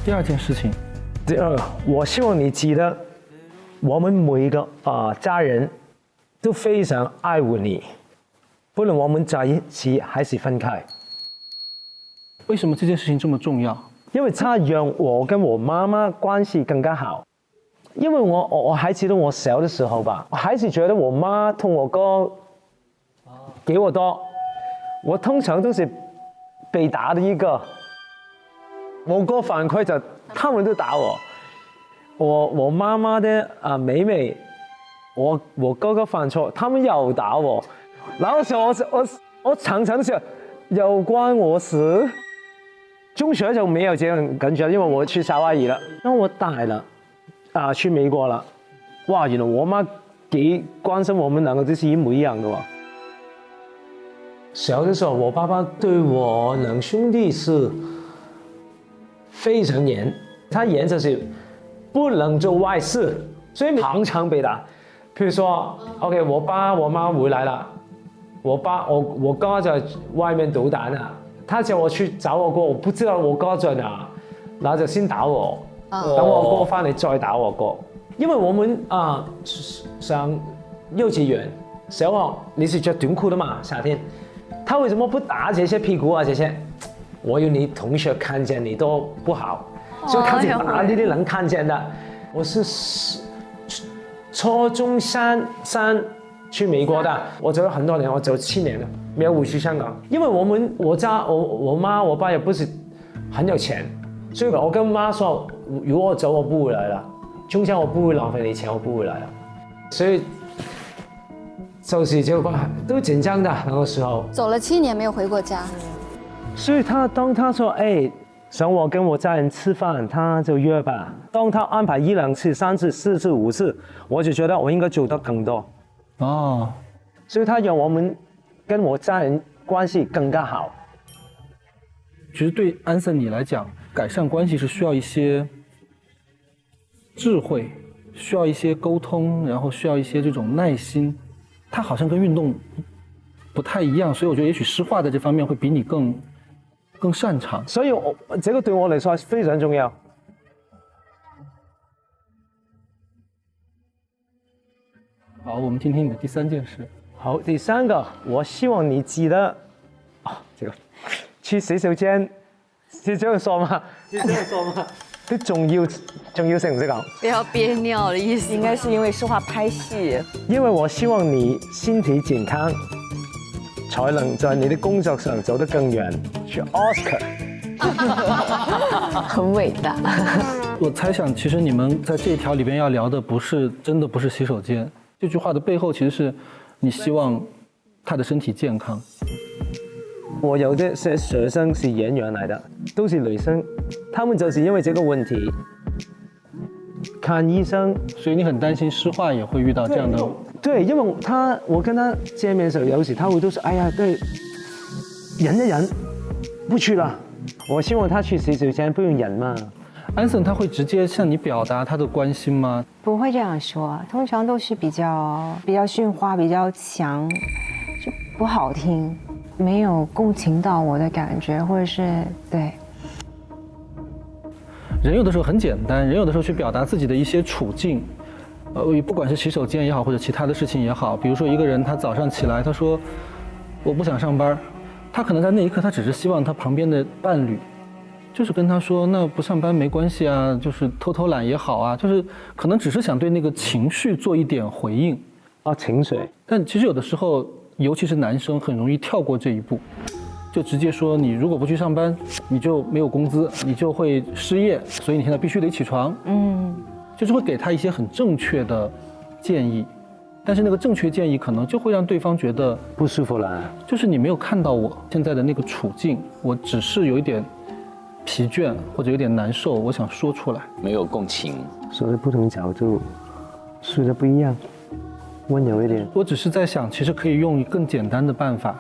第二件事情，第二，我希望你记得，我们每一个家人都非常爱护你，不论我们在一起还是分开。为什么这件事情这么重要？因为它让我跟我妈妈关系更加好。因为我还记得我小的时候吧，我还是觉得我妈同我哥给我多，我通常都是被打的一个。我哥反馈就他们都打我，我妈妈的妹妹，我哥哥犯错，他们又打我，然后我常常想又关我事。中学就没有这样感觉，因为我去夏威夷了，然后我大了，去美国了，哇，原来我妈几關心我們兩個都是一模一樣的喎。小的時候，我爸爸對我兩兄弟是非常嚴，他嚴就是不能做壞事，所以常常被打。譬如說 ，OK， 我爸我媽回來了，我哥在外面搗蛋了，他叫我去找我哥，我不知道我哥在哪，然後就先打我。等我哥翻嚟再打我哥，因為我們上幼稚園、小學你是着短褲的嘛，夏天，他為什麼不打這些屁股啊？這些我要你同學看見你都不好，所以他就打呢啲能看見的。我是初中三去美國的，我走了很多年，我走7年了，沒有回去香港，因為我家我媽我爸也不是很有錢。所以我跟媽說，如果我走，我不會來了。中間我不會浪費你錢，我不會來了。所以就是都緊張的那個時候。走了7年沒有回過家。所以當他說想我跟我家人吃飯，他就約吧。當他安排1、2次、3次、4次、5次，我就覺得我應該做得更多。哦，所以他讓我們跟我家人關係更加好。其實對安森你來講，改善關係是需要一些智慧，需要一些溝通，然後需要一些這種耐心。它好像跟運動不太一樣，所以我覺得也許詩畫在這方面會比你更擅長。所以這個對我來說非常重要。好，我們聽聽你的第3件事。好，第3個，我希望你記得這個去洗手間。是這樣說嗎？是這樣說嗎？都重要性唔識講。不要憋尿的意思，應該是因為詩畫拍戲。因為我希望你身體健康，才能在你的工作上走得更遠。去 Oscar， 很偉大。我猜想，其實你們在這一條裡邊要聊的真的不是洗手間。這句話的背後，其實是你希望他的身體健康。我有的些學生是演員來的，都是女生，他們就是因為這個問題看醫生，所以你很擔心詩畫也會遇到這樣的。對，因為我跟他見面的時候，有時他會都說：“哎呀，對，忍一忍，不去了。”我希望他去洗手間不用忍嘛。安森他會直接向你表達他的關心嗎？不會這樣說，通常都是比較訓話，比較強，就不好聽。沒有共情到我的感覺，或者是對。人有的時候很簡單，人有的時候去表達自己的一些處境，不管是洗手間也好，或者其他的事情也好，比如說一個人他早上起來，他說我不想上班，他可能在那一刻他只是希望他旁邊的伴侶，就是跟他說那不上班沒關係啊，就是偷偷懶也好啊，就是可能只是想對那個情緒做一點回應。情緒。但其實有的時候。尤其是男生很容易跳過這一步，就直接說你如果不去上班，你就沒有工資，你就會失業，所以你現在必須得起床。就是會給他一些很正確的建議，但是那個正確建議可能就會讓對方覺得不舒服了，就是你沒有看到我現在的那個處境，我只是有一點疲倦或者有點難受，我想說出來。沒有共情，說的不同角度，說的不一樣。溫柔一點。我只是在想，其實可以用更簡單的辦法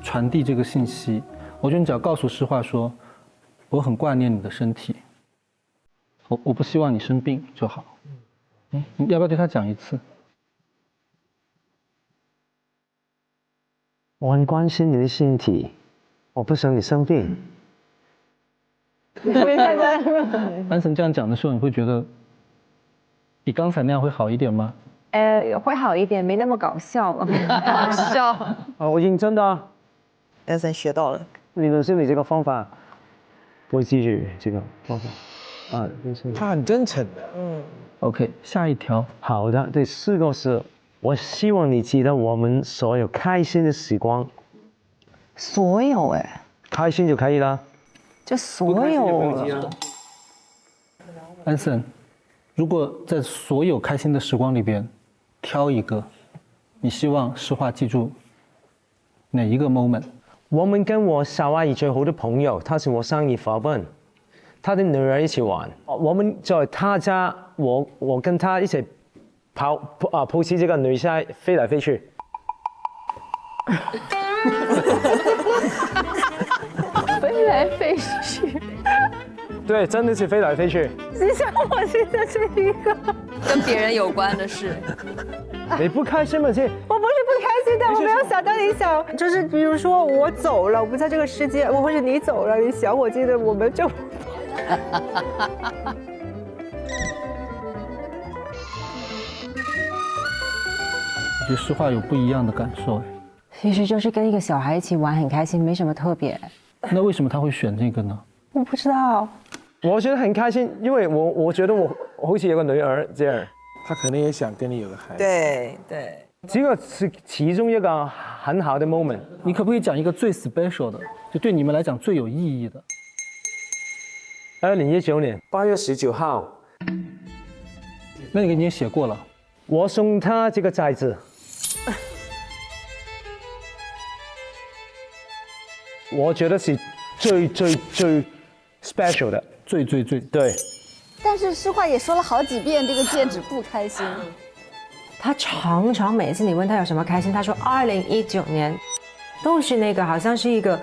传递这个信息。我觉得你只要告诉诗画说，我很挂念你的身体，我不希望你生病就好。你要不要对他讲一次？我很关心你的身体，我不想你生病。安森这样讲的时候，你会觉得比刚才那样会好一点吗？会好一点，没那么搞笑了。搞笑。我认真的。安森学到了。理论心理这个方法，我会记住这个方法。他很真诚的。OK， 下一条。好的，第4个是，我希望你记得我们所有开心的时光。所有开心就可以了。就所有。安森，如果在所有开心的时光里边挑一个，你希望诗画记住哪一个 moment？ 我们跟我小阿姨最好的朋友，她是我生日伙伴，她的女儿一起玩。我们在她家，我跟她一起抱起这个女生飞来飞去。飞来飞去。对，真的是飞来飞去。你想我现在是一个跟别人有关的事。你不开心吗？姐？我不是不开心的，我没有想到你想，就是比如说我走了，我不在这个世界，或者你走了，你想我记得我们就。我觉得诗画有不一样的感受。其实就是跟一个小孩一起玩，很开心，没什么特别。那为什么他会选这个呢？我不知道。我觉得很开心，因为我觉得我好似有个女儿这样。他可能也想跟你有个孩子。对。这个是其中一个很好的 moment。你可不可以讲一个最 special 的，就对你们来讲最有意义的？2019年8月19号。那个已经写过了。我送他这个戒指。我觉得是最 special 的，最对。但是诗画也说了好几遍这个戒指不开心。他常常每次你问他有什么开心，他说2019年，都是那个好像是一个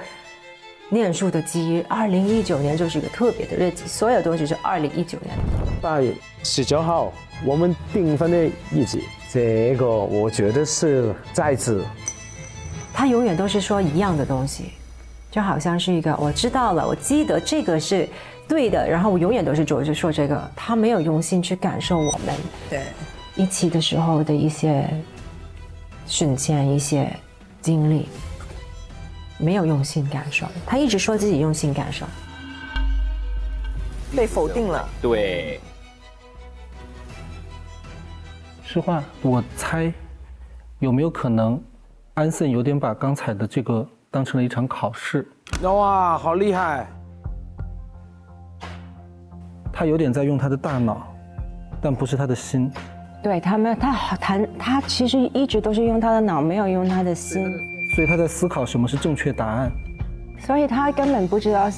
念书的记忆。2019年就是一个特别的日子，所有东西是2019年。8月19号，我们订婚的日子，这个我觉得是戒指。他永远都是说一样的东西。就好像是一个我知道了，我记得这个是对的，然后我永远都是说这个，他没有用心去感受我们一起的时候的一些瞬间、一些经历，没有用心感受。他一直说自己用心感受，被否定了。对。诗画，我猜有没有可能，安森有点把刚才的这个当成了一场考试。哇，好厉害！他有点在用他的大脑，但不是他的心。对他其实一直都是用他的脑，没有用他的心。所以他在思考什么是正确答案。所以他根本不知道，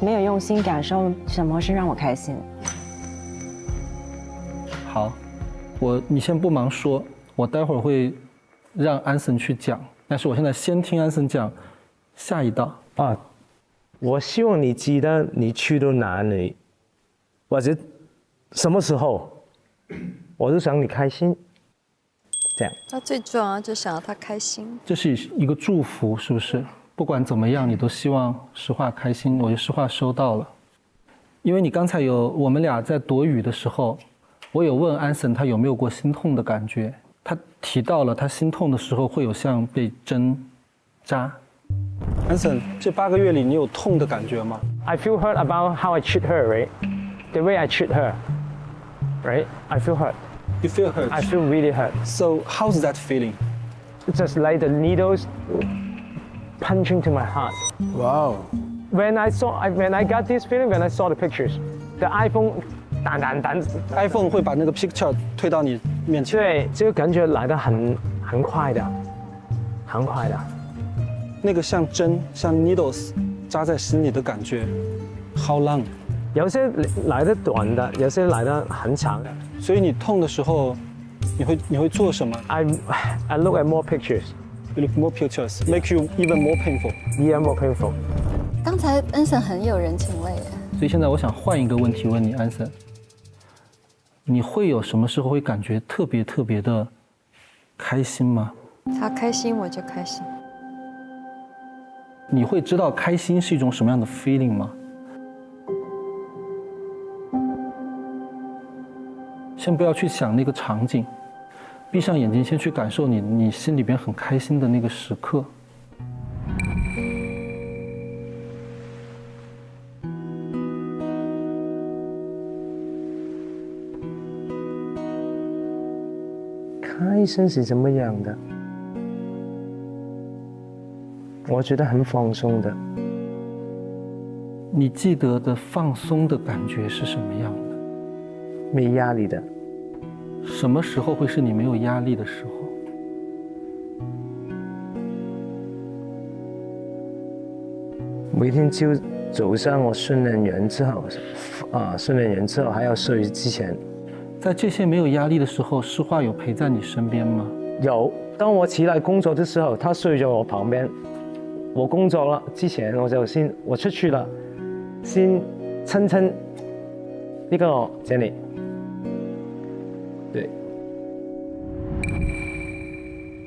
没有用心感受什么是让我开心。好，你先不忙说，我待会儿会让安森去讲。但是我现在先听安森讲下一道啊。我希望你记得你去到哪里，或者什么时候，我都想你开心。这样。他最重要就想要他开心。这是一个祝福，是不是？不管怎么样，你都希望诗画开心。我觉得诗画收到了，因为你刚才我们俩在躲雨的时候，我有问安森他有没有过心痛的感觉。他提到了他心痛的时候会有像被针扎。安森，这8个月里你有痛的感觉吗 ？I feel hurt about how I treat her, right? The way I treat her, right? I feel hurt. You feel hurt? I feel really hurt. So how's that feeling? It's just like the needles punching to my heart. Wow. When I got this feeling, when I saw the pictures, the iPhone 弹 ，iPhone 会把那个 picture 推到你面前。对，这个感觉来得很快的，很快的。那个像针，像 needles 扎在心里的感觉 ，How long？ 有些来得短的，有些来得很长的。所以你痛的时候，你会做什么 ？I look at more pictures. You look more pictures, make you even more painful. Yeah, more painful. 刚才恩森很有人情味耶。所以现在我想换一个问题问你，安森，你会有什么时候会感觉特别特别的开心吗？他开心我就开心。你会知道开心是一种什么样的 feeling 吗？先不要去想那个场景，闭上眼睛，先去感受你心里边很开心的那个时刻。开心是怎么样的？我觉得很放松的。你记得的放松的感觉是什么样的？没压力的。什么时候会是你没有压力的时候？每天早上我训练完之后，还要睡之前，在这些没有压力的时候，诗画有陪在你身边吗？有。当我起来工作的时候，他睡在我旁边。我工作了之前，我出去了，先亲呢個Jenny。对。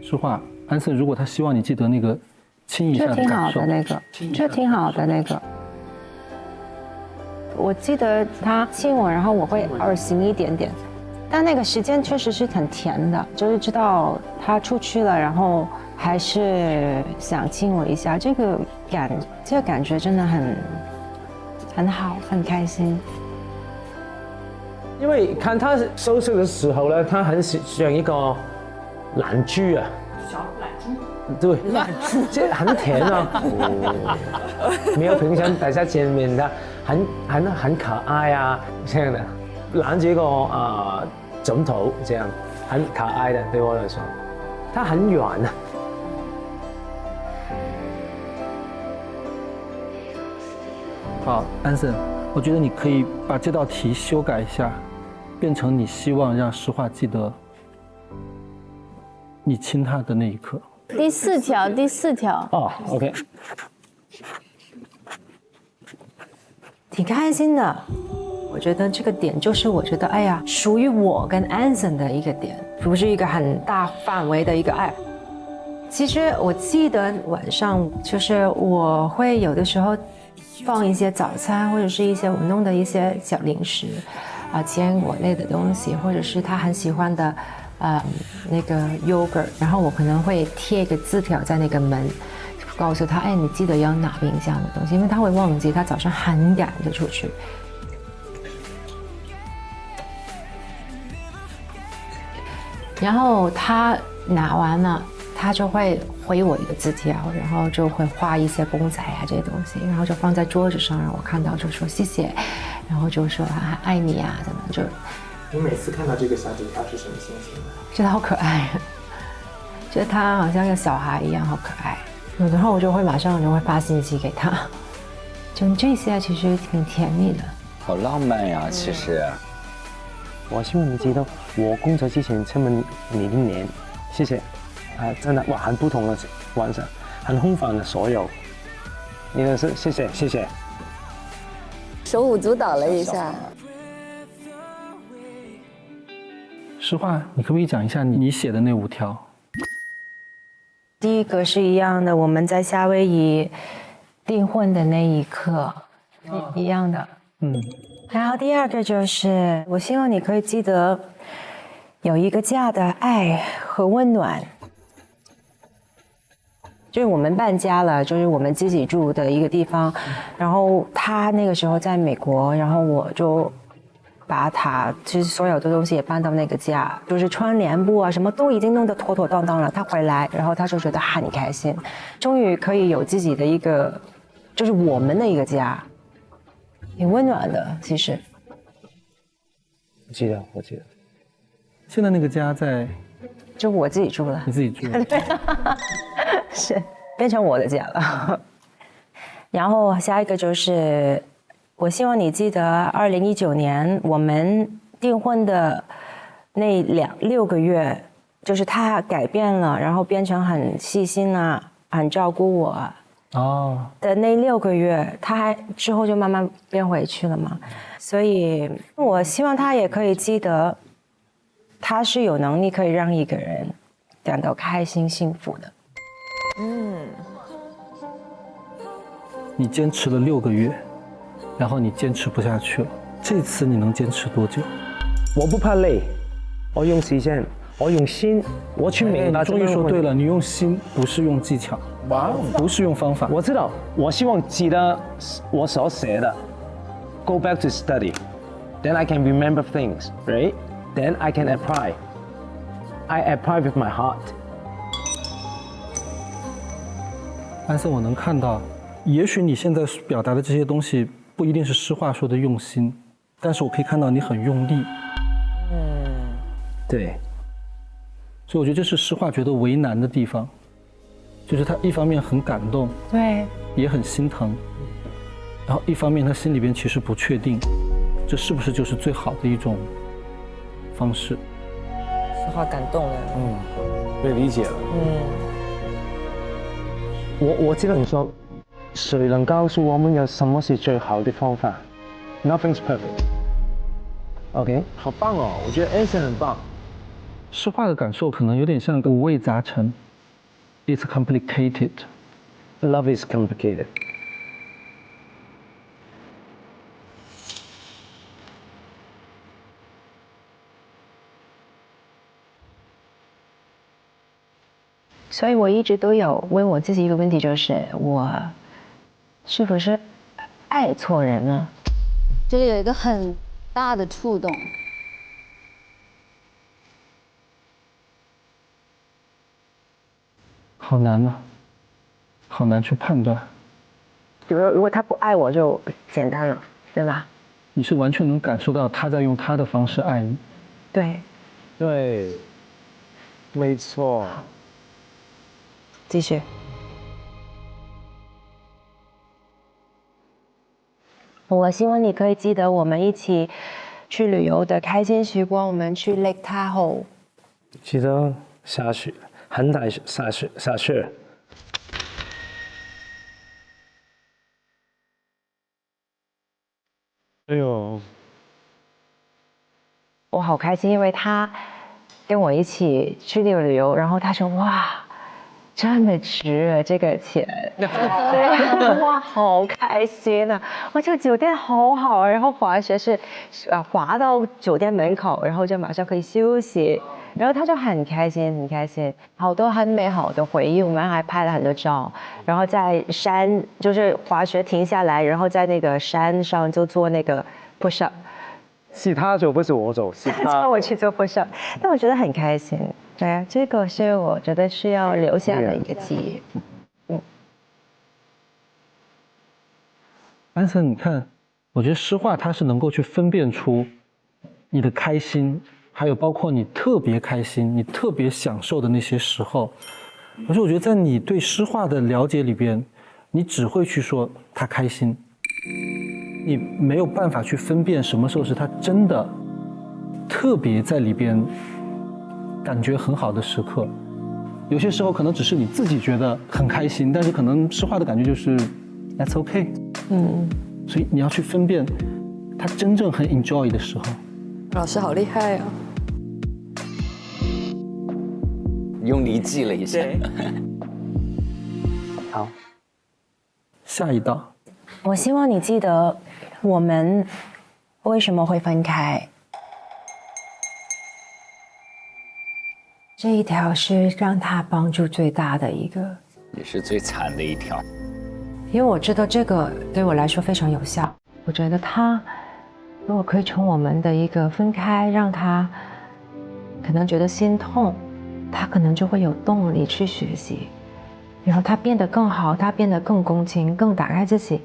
诗画，安森，如果他希望你记得那个亲一下的感受，这挺好的那个，这挺好的那个。我记得他亲我，然后我会恶心一点点，但那个时间确实是很甜的，就是知道他出去了，然后还是想亲我一下，这个感觉真的很好，很开心。因为看他收拾的时候呢，他很像一个懒猪啊，小懒猪。对，这很甜啊，没有平常大家见面的，很可爱啊，这样的，揽着一个枕头这样，很可爱的，对我来说，它很软啊。好，安森，我觉得你可以把这道题修改一下，变成你希望让诗画记得你亲他的那一刻。第四条。哦 ，OK。挺开心的，我觉得这个点就是我觉得，哎呀，属于我跟安森的一个点，不是一个很大范围的一个爱。其实我记得晚上就是我会有的时候放一些早餐，或者是一些我弄的一些小零食，坚果类的东西，或者是他很喜欢的，那个 yogurt， 然后我可能会贴一个字条在那个门，告诉他，哎，你记得要拿冰箱的东西，因为他会忘记，他早上很赶着出去。然后他拿完了，他就会回我一个字条，然后就会画一些公仔啊这些东西，然后就放在桌子上，让我看到就说谢谢，然后就说爱你啊，怎么就。你每次看到这个小纸条是什么心情呢？觉得好可爱，觉得他好像个小孩一样，好可爱。然后我就会马上就会发信息给他，就这些其实挺甜蜜的。好浪漫呀，其实。我希望你记得我工作之前亲吻你的脸，谢谢。真的哇，很不同的晚上，很空泛的所有。你的是谢谢。手舞足蹈了一下。诗画，你可不可以讲一下你写的那5条？第一个是一样的，我们在夏威夷订婚的那一刻，一样的。然后第二个就是，我希望你可以记得有一个家的爱和温暖。就是我们搬家了，就是我们自己住的一个地方，然后他那个时候在美国，然后我就把他其实所有的东西也搬到那个家，就是窗帘布啊什么都已经弄得妥妥当当了。他回来，然后他就觉得很开心，终于可以有自己的一个，就是我们的一个家，挺温暖的。其实，我记得。现在那个家在，就我自己住了。你自己住了？是变成我的家了。然后下一个就是。我希望你记得2019年我们订婚的那6个月就是他改变了，然后变成很细心啊，很照顾我的那6个月，他还之后就慢慢变回去了嘛。所以我希望他也可以记得，他是有能力可以让一个人感到开心幸福的。你坚持了6个月，然后你坚持不下去了，这次你能坚持多久？我不怕累，我用时间，我用心，我去明白。终于说对了，你用心，不是用技巧，不是用方法。我知道，我希望记得我所写的。Go back to study, then I can remember things, right? Then I can apply. I apply with my heart. 安森，我能看到，也许你现在表达的这些东西不一定是诗画说的用心，但是我可以看到你很用力。对。所以我觉得这是诗画觉得为难的地方，就是他一方面很感动，对，也很心疼，然后一方面他心里边其实不确定，这是不是就是最好的一种方式。实话感动了。被理解了。我只能说，谁能告诉我们有什么是最好的方法 ？Nothing's perfect. OK， 好棒哦！我觉得 Anson 很棒。诗画的感受可能有点像五味杂陈。It's complicated. Love is complicated. 所以我一直都有问我自己一个问题，就是我是不是爱错人了？这里有一个很大的触动。好难啊，好难去判断。如果他不爱我就简单了，对吧？你是完全能感受到他在用他的方式爱你。对。对，没错。继续。我希望你可以记得我们一起去旅游的开心时光，我们去 Lake Tahoe。记得下雪，很大下雪。哎呦，我好开心，因为他跟我一起去那个旅游，然后他说哇，这么值啊这个钱，哇，好开心啊！哇，这个酒店好好啊，然后滑雪是滑到酒店门口，然后就马上可以休息，然后他就很开心，很开心，好多很美好的回忆，我们还拍了很多照，然后在山就是滑雪停下来，然后在那个山上就做那个 push up。是他走，不是我走，是他。叫我去做 push up， 但我觉得很开心。对啊，这个是我觉得是要留下的一个记忆。安森，你看，我觉得诗画它是能够去分辨出你的开心，还有包括你特别开心、你特别享受的那些时候。而且我觉得在你对诗画的了解里边，你只会去说他开心。你没有办法去分辨什么时候是他真的特别在里边感觉很好的时刻，有些时候可能只是你自己觉得很开心，但是可能诗画的感觉就是 that's okay。所以你要去分辨他真正很 enjoy 的时候。老师好厉害啊！用力记了一下。好，下一道。我希望你记得我们为什么会分开。这一条是让他帮助最大的一个，也是最惨的一条。因为我知道这个对我来说非常有效。我觉得他如果可以从我们的一个分开，让他可能觉得心痛，他可能就会有动力去学习，然后他变得更好，他变得更共情，更打开自己。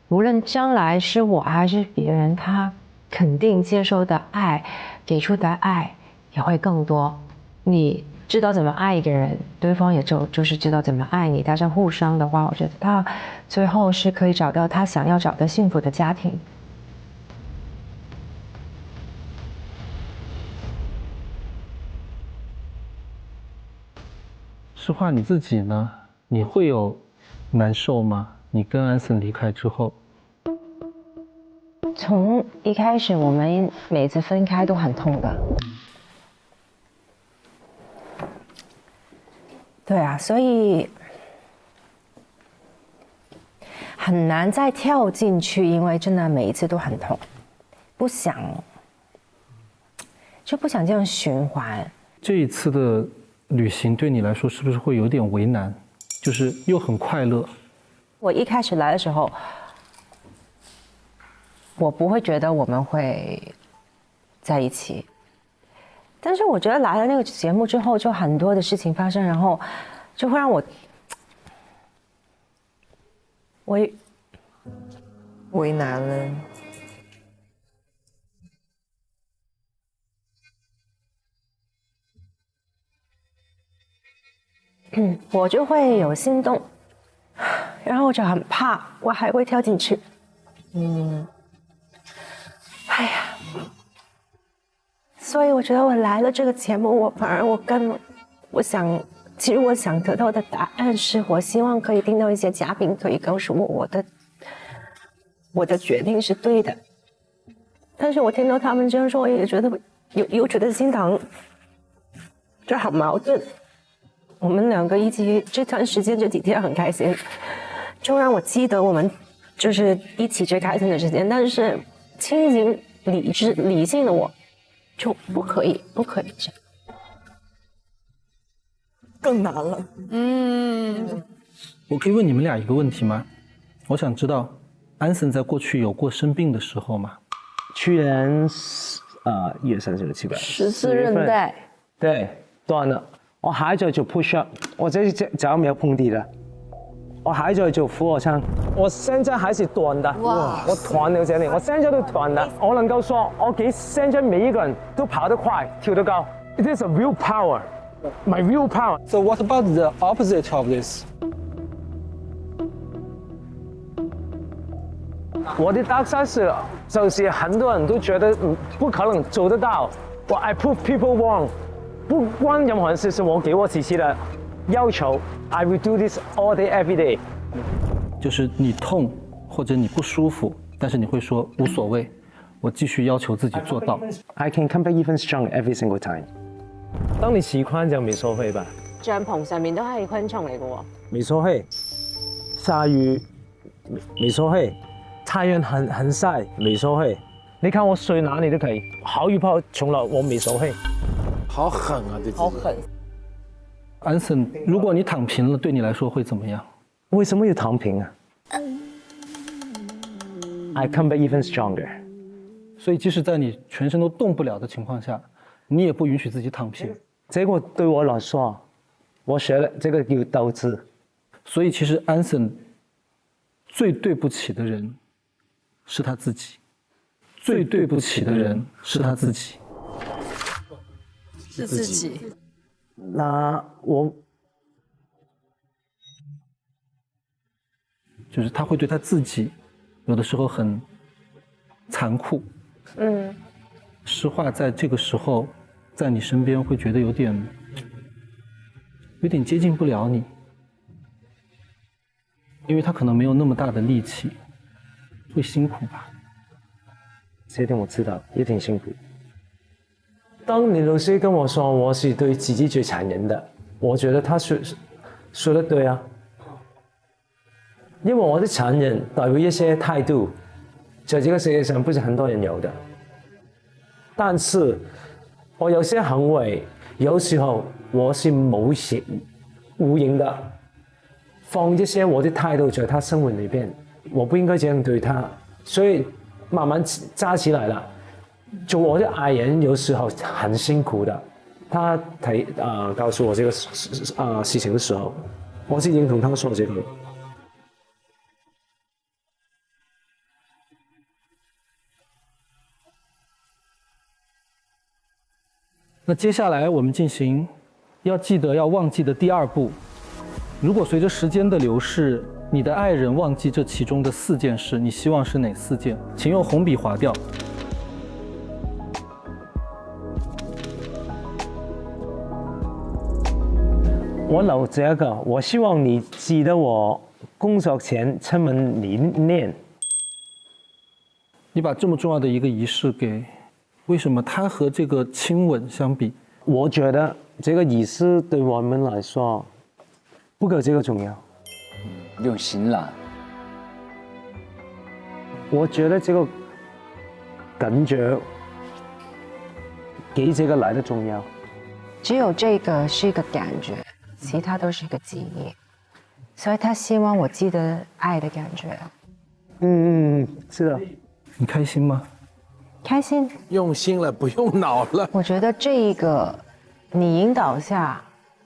无论将来是我还是别人，他肯定接受的爱，给出的爱也会更多。你知道怎么爱一个人，对方也就是知道怎么爱你，大家互相的话，我觉得他最后是可以找到他想要找的幸福的家庭。实话你自己呢？你会有难受吗？你跟安森离开之后，从一开始我们每次分开都很痛的。对啊，所以很难再跳进去，因为真的每一次都很痛，不想这样循环。这一次的旅行对你来说是不是会有点为难？就是又很快乐。我一开始来的时候，我不会觉得我们会在一起。但是我觉得来了那个节目之后，就很多的事情发生，然后就会让我为难了。我就会有心动，然后我就很怕我还会跳进去。哎呀。所以我觉得我来了这个节目，其实我想得到的答案是，我希望可以听到一些嘉宾可以告诉我的决定是对的。但是我听到他们这样说，我也觉得又觉得心疼，就好矛盾。我们两个一起这段时间这几天很开心，就让我记得我们就是一起最开心的时间。但是清醒理性的我。就不可以这样，更难了。我可以问你们俩一个问题吗？我想知道，安森在过去有过生病的时候吗？去年1月30日7月十字韧带，对，断了。我还在做 push up， 我这脚没有碰地的。我还在做俯卧撑，我现在还是短的。哇！我团了这里，我现在都团的。我能够说，我给现在每一个人都跑得快，跳得高。It is a real power, my real power. So what about the opposite of this? 我的大赛是，就是很多人都觉得不可能做得到。我 I prove people wrong， 不关任何事，是我给我自己的要求。I will do this all day, every day。就是你痛或者你不舒服，但是你会说无所谓，我继续要求自己做到。I can come back even stronger every single time。當你習慣就冇所謂吧。帳篷上面都係昆蟲嚟嘅喎。冇所謂，鯊魚冇所謂，太陽很曬冇所謂。你看我睡哪裡都可以，好與不好從來我冇所謂。好狠啊！這好狠。安森，如果你躺平了，对你来说会怎么样？为什么要躺平啊 ？I come back even stronger。所以，即使在你全身都动不了的情况下，你也不允许自己躺平。这个对我来说，我学了这个叫斗志。所以，其实安森最对不起的人是他自己，最对不起的人是他自己，是自己。那我就是他会对他自己，有的时候很残酷。实话在这个时候，在你身边会觉得有点接近不了你，因为他可能没有那么大的力气，会辛苦吧？这点我知道，也挺辛苦。当你老师跟我说我是对自己最残忍的，我觉得他说得对啊。因为我的残忍代表一些态度，在这个世界上不是很多人有的。但是我有些行为，有时候我是冇回应的，放一些我的态度在他生活里边，我不应该这样对他，所以慢慢扎起来了。做我的爱人有时候很辛苦的，他告诉我这个事情的时候，我是认同他说这个。那接下来我们进行要记得要忘记的第2步。如果随着时间的流逝，你的爱人忘记这其中的4件事，你希望是哪4件？请用红笔划掉。我留这个，我希望你记得我工作前亲吻你念。你把这么重要的一个仪式给，为什么它和这个亲吻相比？我觉得这个仪式对我们来说不够这个重要。用心了。我觉得这个感觉比这个来的重要。只有这个是一个感觉，其他都是一个记忆，所以他希望我记得爱的感觉。是的。你开心吗？开心。用心了，不用脑了。我觉得这一个你引导下，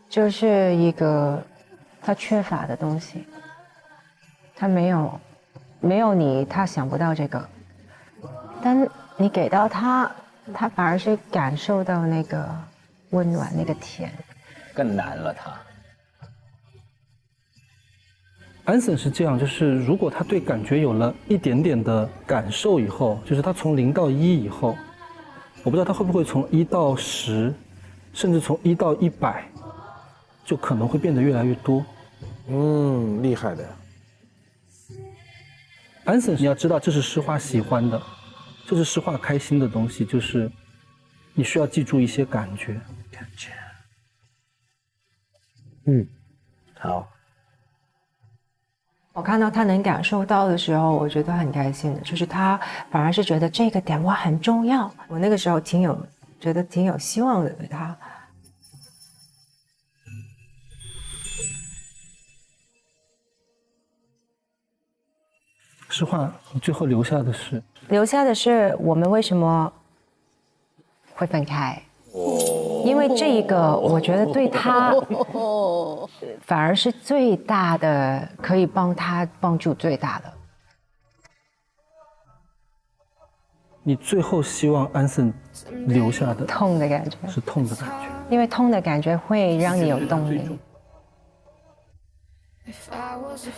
就是一个他缺乏的东西，他没有你，他想不到这个，但你给到他，他反而是感受到那个温暖，那个甜。更难了他。安森是这样，就是如果他对感觉有了一点点的感受以后，就是他从0到1以后，我不知道他会不会从1到10，甚至从1到100，就可能会变得越来越多。厉害的。安森，你要知道，这是诗画喜欢的，这是诗画开心的东西，就是你需要记住一些感觉。好。我看到他能感受到的时候，我觉得很开心的，就是他反而是觉得这个点哇很重要。我那个时候觉得挺有希望的对他。诗画，你最后留下的是我们为什么会分开？因为这个，我觉得对他反而是最大的，可以帮助最大的。你最后希望安森留下的痛的感觉，是痛的感觉，因为痛的感觉会让你有动力。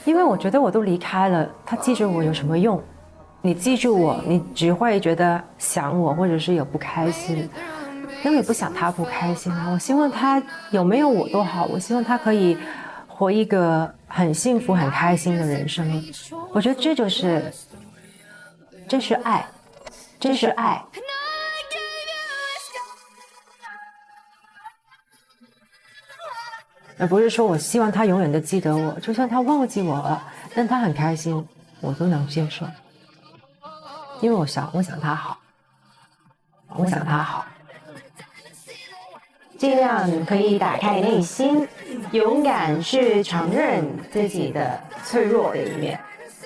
因为我觉得我都离开了，他记住我有什么用？你记住我，你只会觉得想我，或者是有不开心。那我也不想他不开心啊！我希望他有没有我都好，我希望他可以活一个很幸福、很开心的人生。我觉得这是爱，这是爱。而不是说我希望他永远都记得我，就算他忘记我了，但他很开心，我都能接受，因为我想他好，我想他好。尽量可以打开内心，勇敢去承认自己的脆弱的一面，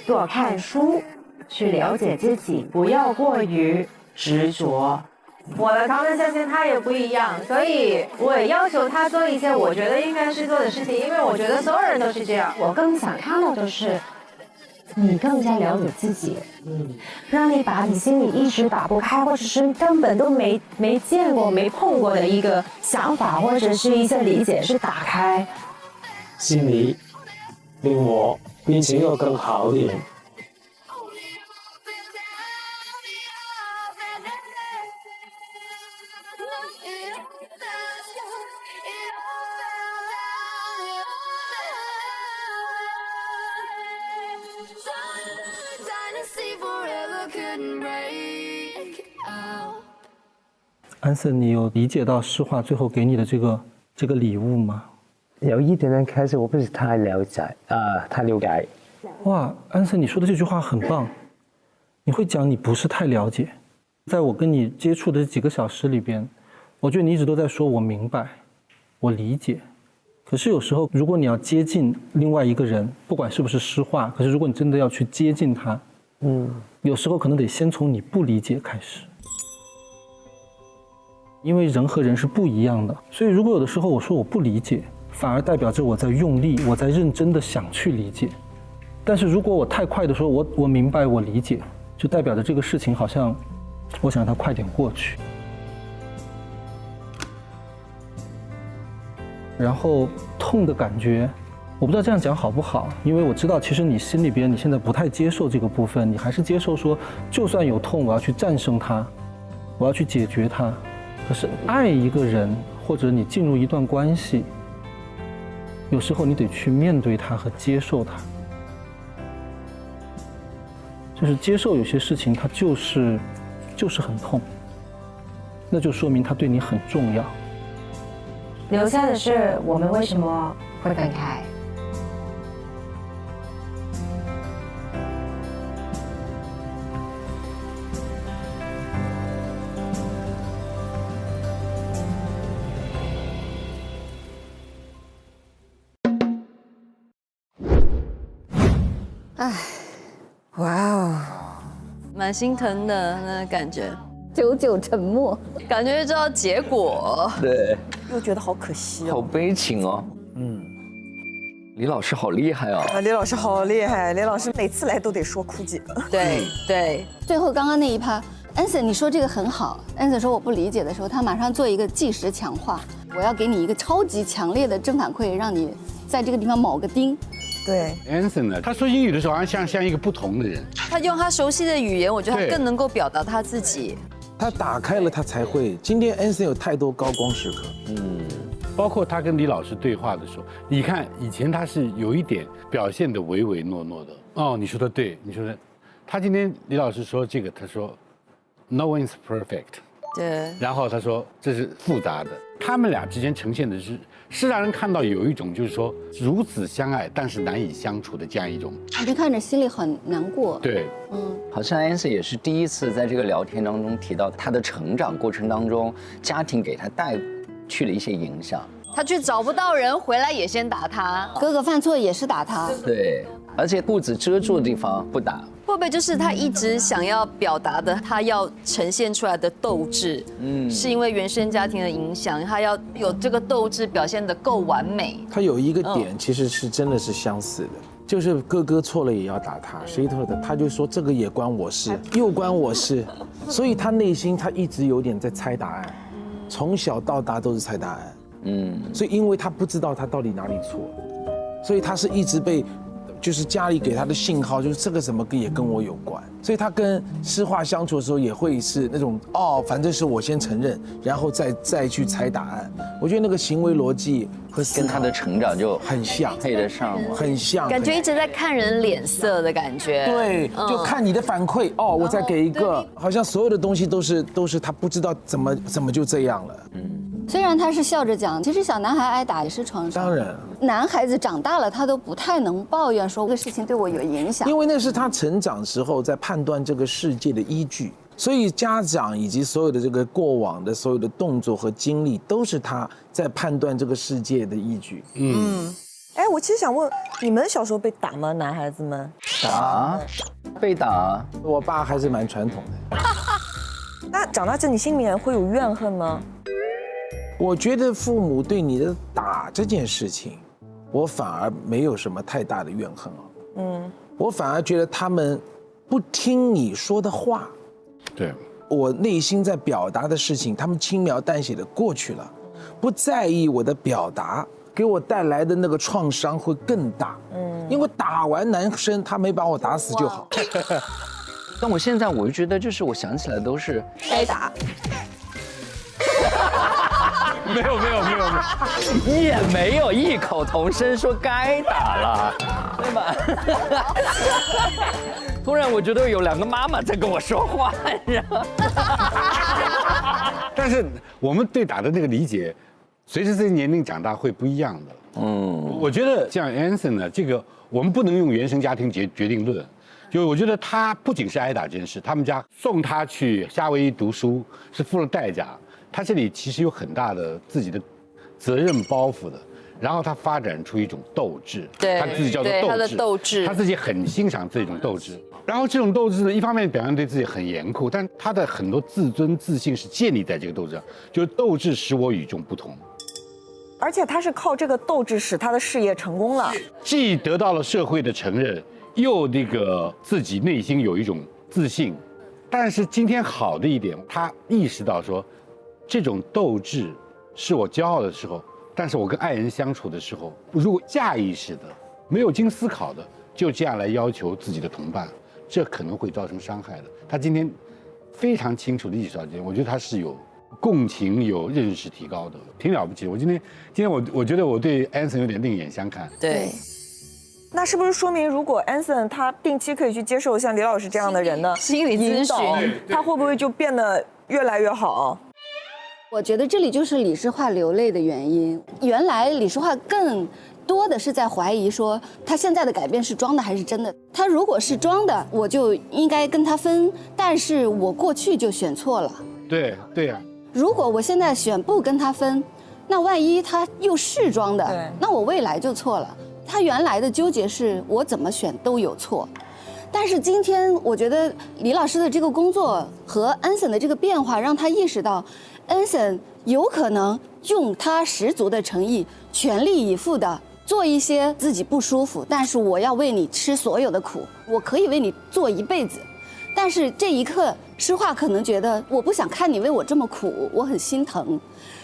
多看书，去了解自己，不要过于执着。我的长城相信他也不一样，所以我也要求他做一些我觉得应该是做的事情，因为我觉得所有人都是这样。我更想看到的是你更加了解自己，让你把你心里一直打不开，或者是根本都没见过、没碰过的一个想法，或者是一些理解是打开，心里令我变成一个更好的人。安森，你有理解到诗画最后给你的这个礼物吗？有一点点开始，我不是太了解太了解。哇，安森，你说的这句话很棒。你会讲你不是太了解，在我跟你接触的这几个小时里边，我觉得你一直都在说我明白，我理解。可是有时候，如果你要接近另外一个人，不管是不是诗画，可是如果你真的要去接近他，有时候可能得先从你不理解开始。因为人和人是不一样的，所以如果有的时候我说我不理解，反而代表着我在用力，我在认真的想去理解。但是如果我太快的说我明白我理解，就代表着这个事情好像我想让它快点过去。然后痛的感觉，我不知道这样讲好不好，因为我知道其实你心里边你现在不太接受这个部分，你还是接受说就算有痛我要去战胜它，我要去解决它。可是爱一个人，或者你进入一段关系，有时候你得去面对它和接受它，就是接受有些事情它就是很痛，那就说明它对你很重要。留下的是我们为什么会分开。唉，哇哦，蛮心疼的那感觉，久久沉默，感觉就知道结果，对，又觉得好可惜好悲情哦。李老师好厉害哦。李老师好厉害，李老师每次来都得说哭几个。对对，最后刚刚那一趴，Anson 你说这个很好，Anson 说我不理解的时候，他马上做一个即时强化，我要给你一个超级强烈的正反馈，让你在这个地方铆个钉。对 ，Anson 呢，他说英语的时候好像一个不同的人，他用他熟悉的语言，我觉得他更能够表达他自己。他打开了，他才会。今天 Anson 有太多高光时刻，包括他跟李老师对话的时候，你看以前他是有一点表现的唯唯诺诺的。哦，你说的对，你说的。他今天李老师说这个，他说 ，No one's perfect。对。然后他说这是复杂的，他们俩之间呈现的是让人看到有一种就是说如此相爱但是难以相处的这样一种。你看着心里很难过。对，好像 Anson 也是第一次在这个聊天当中提到他的成长过程当中，家庭给他带去了一些影响。他去找不到人，回来也先打他。哥哥犯错也是打他。对，而且裤子遮住的地方不打。会不会就是他一直想要表达的，他要呈现出来的斗志，是因为原生家庭的影响，他要有这个斗志表现得够完美。他有一个点其实是真的是相似的，就是哥哥错了也要打他，谁错了他就说这个也关我事，又关我事，所以他内心他一直有点在猜答案，从小到大都是猜答案。所以因为他不知道他到底哪里错，所以他是一直被，就是家里给他的信号就是这个什么也跟我有关，所以他跟诗画相处的时候也会是那种反正是我先承认，然后再去猜答案。我觉得那个行为逻辑和跟他的成长就很像，配得上了，很像，感觉一直在看人脸色的感觉。对，就看你的反馈我再给一个，好像所有的东西都是他不知道怎么就这样了。虽然他是笑着讲，其实小男孩挨打也是创伤。当然，男孩子长大了，他都不太能抱怨说这个事情对我有影响，因为那是他成长时候在判断这个世界的依据。所以家长以及所有的这个过往的所有的动作和经历，都是他在判断这个世界的依据。哎，我其实想问，你们小时候被打吗？男孩子们？被打。我爸还是蛮传统的。那长大之后，你心里面会有怨恨吗？我觉得父母对你的打这件事情，我反而没有什么太大的怨恨我反而觉得他们不听你说的话，对我内心在表达的事情，他们轻描淡写的过去了，不在意我的表达给我带来的那个创伤会更大。因为打完男生他没把我打死就好。但我现在我就觉得，就是我想起来都是该打。没有，你也没有异口同声说该打了，对吧？突然我觉得有两个妈妈在跟我说话，你知道吗？但是我们对打的那个理解，随着这个年龄长大会不一样的。我觉得像 Anson 呢，这个我们不能用原生家庭决定论。就我觉得他不仅是挨打这件事，他们家送他去夏威夷读书是付了代价。他这里其实有很大的自己的责任包袱的，然后他发展出一种斗志，他自己叫做斗志，他自己很欣赏这种斗志。然后这种斗志呢，一方面表现对自己很严酷，但他的很多自尊自信是建立在这个斗志上，就是斗志使我与众不同。而且他是靠这个斗志使他的事业成功了，既得到了社会的承认，又那个自己内心有一种自信。但是今天好的一点，他意识到说，这种斗志是我骄傲的时候，但是我跟爱人相处的时候，如果下意识的、没有经思考的就这样来要求自己的同伴，这可能会造成伤害的。他今天非常清楚的意识到这点，我觉得他是有共情有认识提高的，挺了不起的。今天我觉得我对 Anson 有点另眼相看。对。那是不是说明，如果 Anson 他定期可以去接受像李老师这样的人的心理咨询，他会不会就变得越来越好？我觉得这里就是李诗画流泪的原因。原来李诗画更多的是在怀疑说，他现在的改变是装的还是真的。他如果是装的，我就应该跟他分，但是我过去就选错了。对呀。如果我现在选不跟他分，那万一他又是装的，那我未来就错了。他原来的纠结是我怎么选都有错，但是今天我觉得李老师的这个工作和 Anson 的这个变化，让他意识到 Anson 有可能用他十足的诚意，全力以赴的做一些自己不舒服，但是我要为你吃所有的苦，我可以为你做一辈子。但是这一刻，诗画可能觉得我不想看你为我这么苦，我很心疼。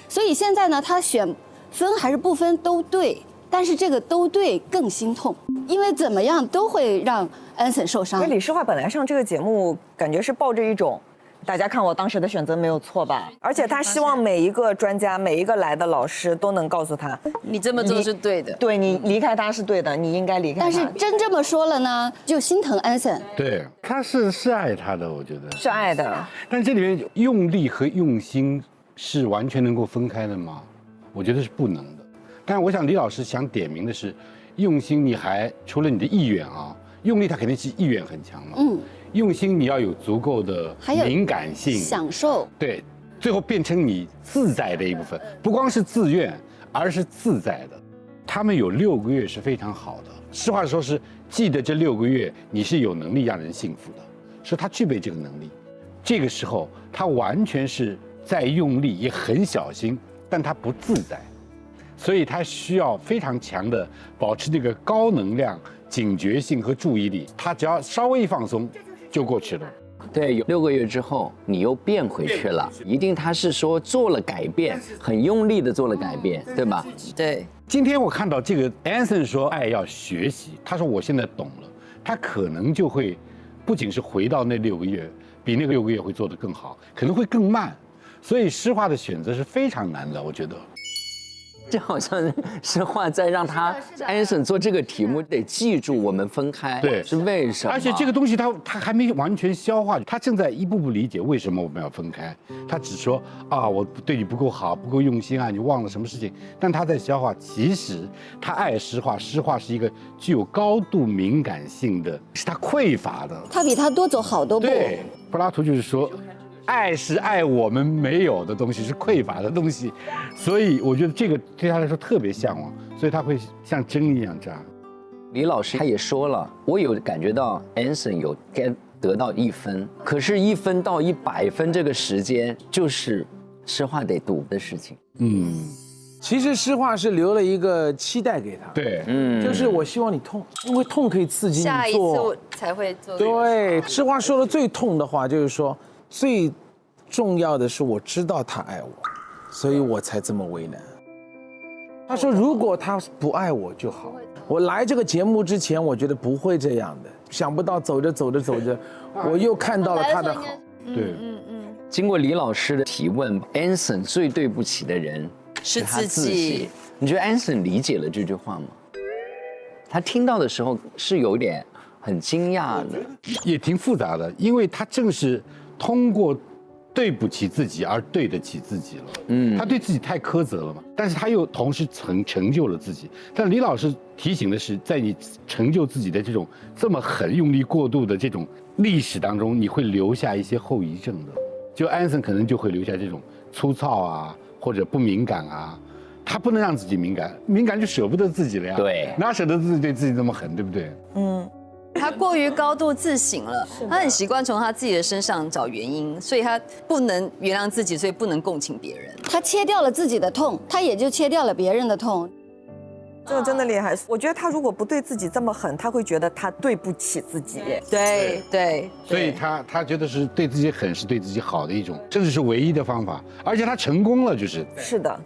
所以现在呢，他选分还是不分都对，但是这个都对更心痛，因为怎么样都会让 Anson 受伤。因为李诗画本来上这个节目，感觉是抱着一种，大家看我当时的选择没有错吧？而且他希望每一个专家、每一个来的老师都能告诉他，你这么做是对的，对你离开他是对的，你应该离开他。但是真这么说了呢，就心疼 Anson。对，他是爱他的，我觉得是爱的。但这里面用力和用心是完全能够分开的吗？我觉得是不能的。但是我想李老师想点名的是，用心你还除了你的意愿啊，用力他肯定是意愿很强嘛。用心你要有足够的敏感性、享受，对，最后变成你自在的一部分，不光是自愿，而是自在的。他们有6个月是非常好的，实话说是记得这6个月你是有能力让人幸福的，是他具备这个能力。这个时候他完全是在用力，也很小心，但他不自在。所以他需要非常强的保持这个高能量、警觉性和注意力。他只要稍微一放松，就过去了。对，有6个月之后你又变回去了，一定他是说做了改变，很用力的做了改变，对吧？对。今天我看到这个 Anson 说爱要学习，他说我现在懂了，他可能就会不仅是回到那6个月，比那个6个月会做得更好，可能会更慢。所以诗画的选择是非常难的，我觉得。这好像诗画在让他 Anson 做这个题目，得记住我们分开，对，是为什么？而且这个东西他还没完全消化，他正在一步步理解为什么我们要分开。他只说啊，我对你不够好，不够用心啊，你忘了什么事情？但他在消化，其实他爱诗画，诗画是一个具有高度敏感性的，是他匮乏的。他比他多走好多步。对，柏拉图就是说。爱是爱我们没有的东西，是匮乏的东西，所以我觉得这个对他来说特别向往，所以他会像针一样扎。李老师他也说了，我有感觉到 Anson 有得到1分，可是1分到100分这个时间，就是诗画得读的事情。其实诗画是留了一个期待给他，对，就是我希望你痛，因为痛可以刺激你做。下一次才会做。对，诗画说的最痛的话就是说。最重要的是，我知道他爱我，所以我才这么为难。他说，如果他不爱我就好。我来这个节目之前，我觉得不会这样的，想不到走着走着走着，我又看到了他的好。对，经过李老师的提问 ，Anson 最对不起的人是他自己。你觉得 Anson 理解了这句话吗？他听到的时候是有点很惊讶的，也挺复杂的，因为他正是。通过对不起自己而对得起自己了，他对自己太苛责了嘛，但是他又同时成就了自己。但李老师提醒的是，在你成就自己的这么很用力过度的这种历史当中，你会留下一些后遗症的。就Anson可能就会留下这种粗糙啊，或者不敏感啊。他不能让自己敏感，敏感就舍不得自己了呀。对，哪舍得自己对自己那么狠，对不对？他过于高度自省了，他很习惯从他自己的身上找原因，所以他不能原谅自己，所以不能共情别人。他切掉了自己的痛，他也就切掉了别人的痛。这个真的厉害。我觉得他如果不对自己这么狠，他会觉得他对不起自己。对。所以他觉得是对自己狠，是对自己好的一种，这是唯一的方法，而且他成功了，就是。是的。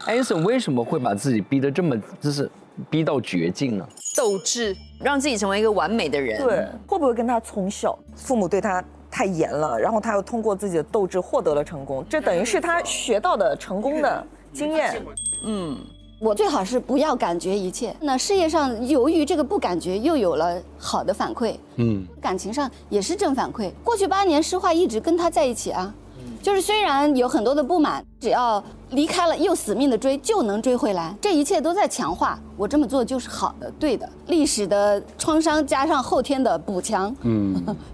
Anson 为什么会把自己逼得这么，就是逼到绝境呢？斗志，让自己成为一个完美的人。对，会不会跟他从小父母对他太严了，然后他又通过自己的斗志获得了成功，这等于是他学到的成功的经验。我最好是不要感觉一切。那事业上由于这个不感觉，又有了好的反馈。感情上也是正反馈。过去8年，诗画一直跟他在一起啊。就是虽然有很多的不满，只要离开了又死命的追，就能追回来。这一切都在强化我这么做就是好的、对的。历史的创伤加上后天的补强，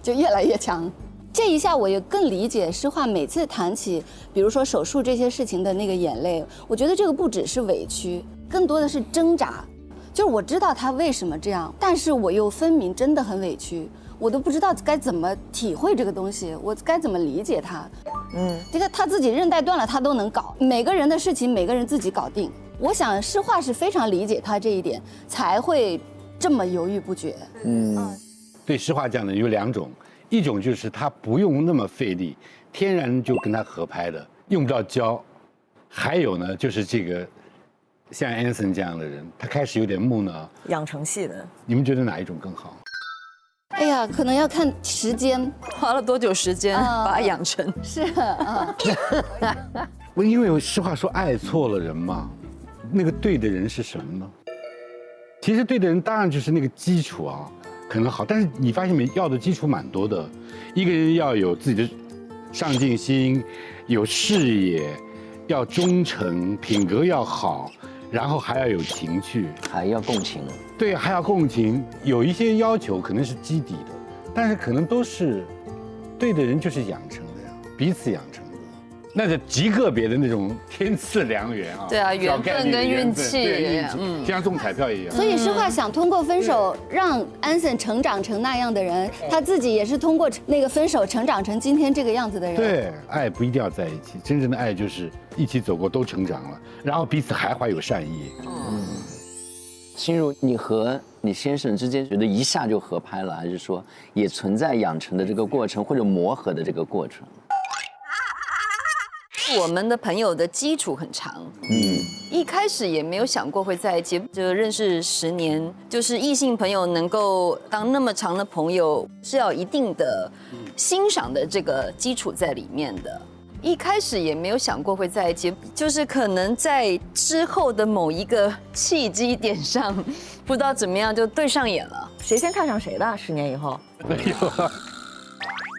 就越来越强。这一下我也更理解诗画每次谈起，比如说手术这些事情的那个眼泪，我觉得这个不只是委屈，更多的是挣扎。就是我知道他为什么这样，但是我又分明真的很委屈。我都不知道该怎么体会这个东西，我该怎么理解它。这个他自己韧带断了，他都能搞。每个人的事情，每个人自己搞定。我想诗画是非常理解他这一点，才会这么犹豫不决。对诗画讲的有2种，一种就是他不用那么费力，天然就跟他合拍的，用不到教；还有呢，就是这个像 Anson 这样的人，他开始有点木讷，养成系的。你们觉得哪一种更好？哎呀，可能要看时间，花了多久时间把它养成。是因为实话说，爱错了人嘛，那个对的人是什么呢？其实对的人当然就是那个基础啊，可能好，但是你发现没，要的基础蛮多的。一个人要有自己的上进心，有视野，要忠诚，品格要好，然后还要有情趣，还要共情。对，还要共情。有一些要求可能是基底的，但是可能都是对的人就是养成的呀，彼此养成的。那是极个别的那种天赐良缘啊。对啊，缘分跟运气，就像中彩票一样。所以诗画想通过分手让安森成长成那样的人，他自己也是通过那个分手成长成今天这个样子的人。对，爱不一定要在一起，真正的爱就是一起走过，都成长了，然后彼此还怀有善意。心如，你和你先生之间觉得一下就合拍了，还是说也存在养成的这个过程，或者磨合的这个过程？我们的朋友的基础很长，一开始也没有想过会在一起，就认识10年，就是异性朋友能够当那么长的朋友，是要有一定的欣赏的这个基础在里面的。一开始也没有想过会在一起，就是可能在之后的某一个契机点上，不知道怎么样就对上眼了。谁先看上谁的？10年以后？没有啊。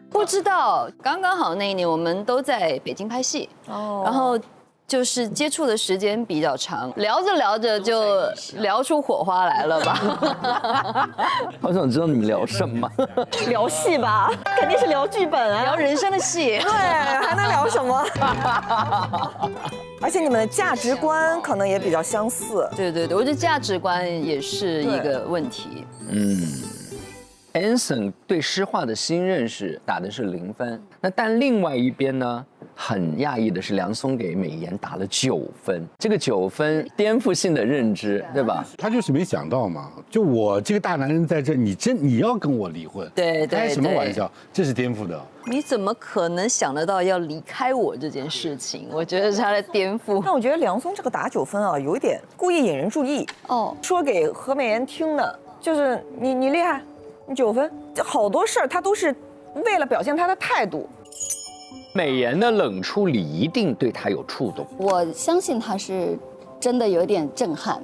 不知道，刚刚好那一年我们都在北京拍戏，然后就是接触的时间比较长，聊着聊着就聊出火花来了吧。好想知道你们聊什么？聊戏吧，肯定是聊剧本啊，聊人生的戏。对，还能聊什么？而且你们的价值观可能也比较相似。对对对，我觉得价值观也是一个问题。Anson 对诗画的新认识打的是0分，但另外一边呢，很讶异的是梁松给美妍打了9分，这个9分颠覆性的认知，对吧？他就是没想到嘛，就我这个大男人在这，你要跟我离婚？对，开什么玩笑？这是颠覆的。你怎么可能想得到要离开我这件事情？我觉得是他的颠覆。但我觉得梁松这个打9分啊，有一点故意引人注意说给何美妍听的，就是你厉害。你9分，好多事儿他都是为了表现他的态度。美妍的冷处理一定对他有触动，我相信他是真的有点震撼。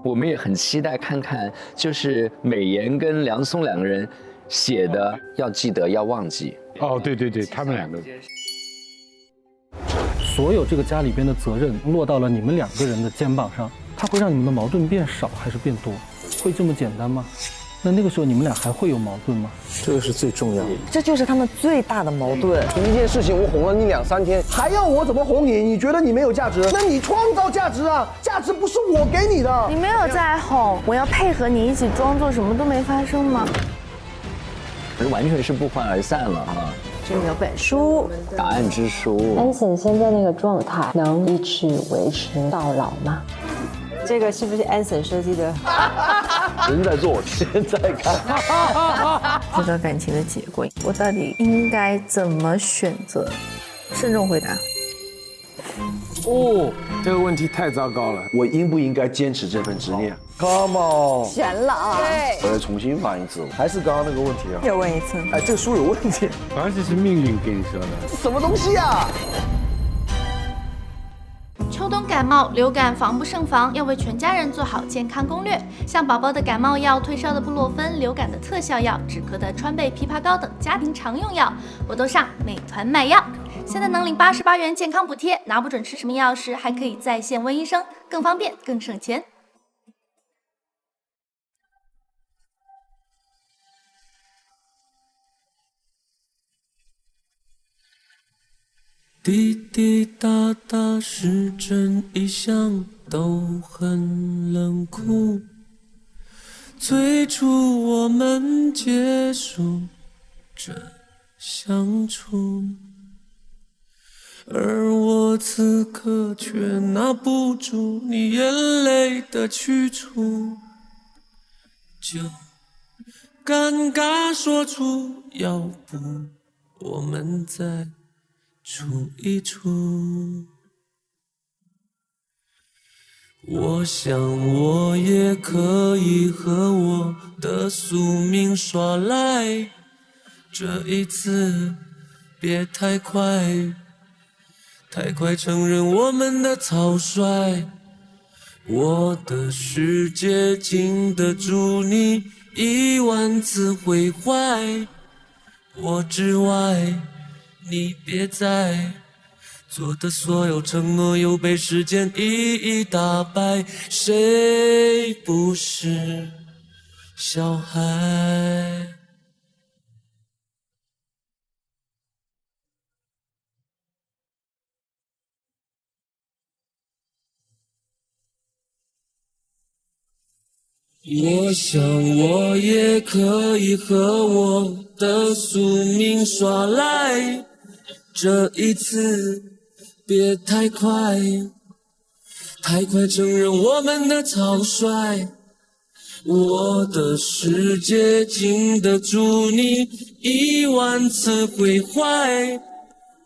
我们也很期待看看，就是美妍跟梁松2个人写的要记得要忘记。哦，对对对，他们2个。所有这个家里边的责任落到了你们2个人的肩膀上，它会让你们的矛盾变少还是变多？会这么简单吗？那个时候你们俩还会有矛盾吗？这个是最重要的，这就是他们最大的矛盾。一件事情我哄了你2、3天，还要我怎么哄你？你觉得你没有价值？那你创造价值啊！价值不是我给你的。你没有在哄，我要配合你一起装作什么都没发生吗？完全是不欢而散了哈。这里有本书，答案之书。Anson 现在那个状态能一直维持到老吗？这个是不是 Anson 设计的？人在做，天在看。这段感情的结果，我到底应该怎么选择？慎重回答。哦，这个问题太糟糕了。我应不应该坚持这份执念？ Come on，悬了啊！对，我再重新翻一次，还是刚刚那个问题啊？又问一次。哎，这个书有问题，好像是命运跟你说的。什么东西啊？秋冬感冒、流感防不胜防，要为全家人做好健康攻略。像宝宝的感冒药、退烧的布洛芬、流感的特效药、止咳的川贝枇杷膏等家庭常用药，我都上美团买药。现在能领88元健康补贴，拿不准吃什么药时，还可以在线问医生，更方便更省钱。滴滴答答，时针一响，都很冷酷。最初我们结束这相处，而我此刻却拿不住你眼泪的去处，就尴尬说出，要不我们再处一处。我想我也可以和我的宿命耍赖，这一次别太快，太快承认我们的草率。我的世界经得住你10000次毁坏，我之外你别再做的所有承诺又被时间一一打败，谁不是小孩？我想我也可以和我的宿命耍赖，这一次别太快，太快承认我们的草率。我的世界经得住你10000次毁坏，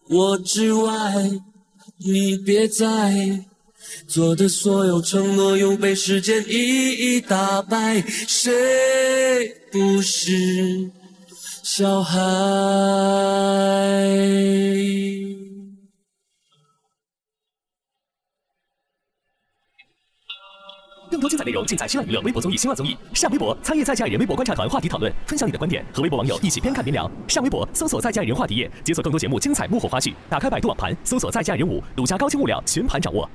我之外你别再做的所有承诺又被时间一一打败，谁不是小孩？更多精彩内容尽在新浪娱乐微博综艺、新浪综艺。上微博参与在家爱人微博观察团话题讨论，分享你的观点，和微博网友一起边看边聊。上微博搜索在家爱人话题页，解锁更多节目精彩幕后花絮。打开百度网盘，搜索在家爱人5，独家高清物料全盘掌握。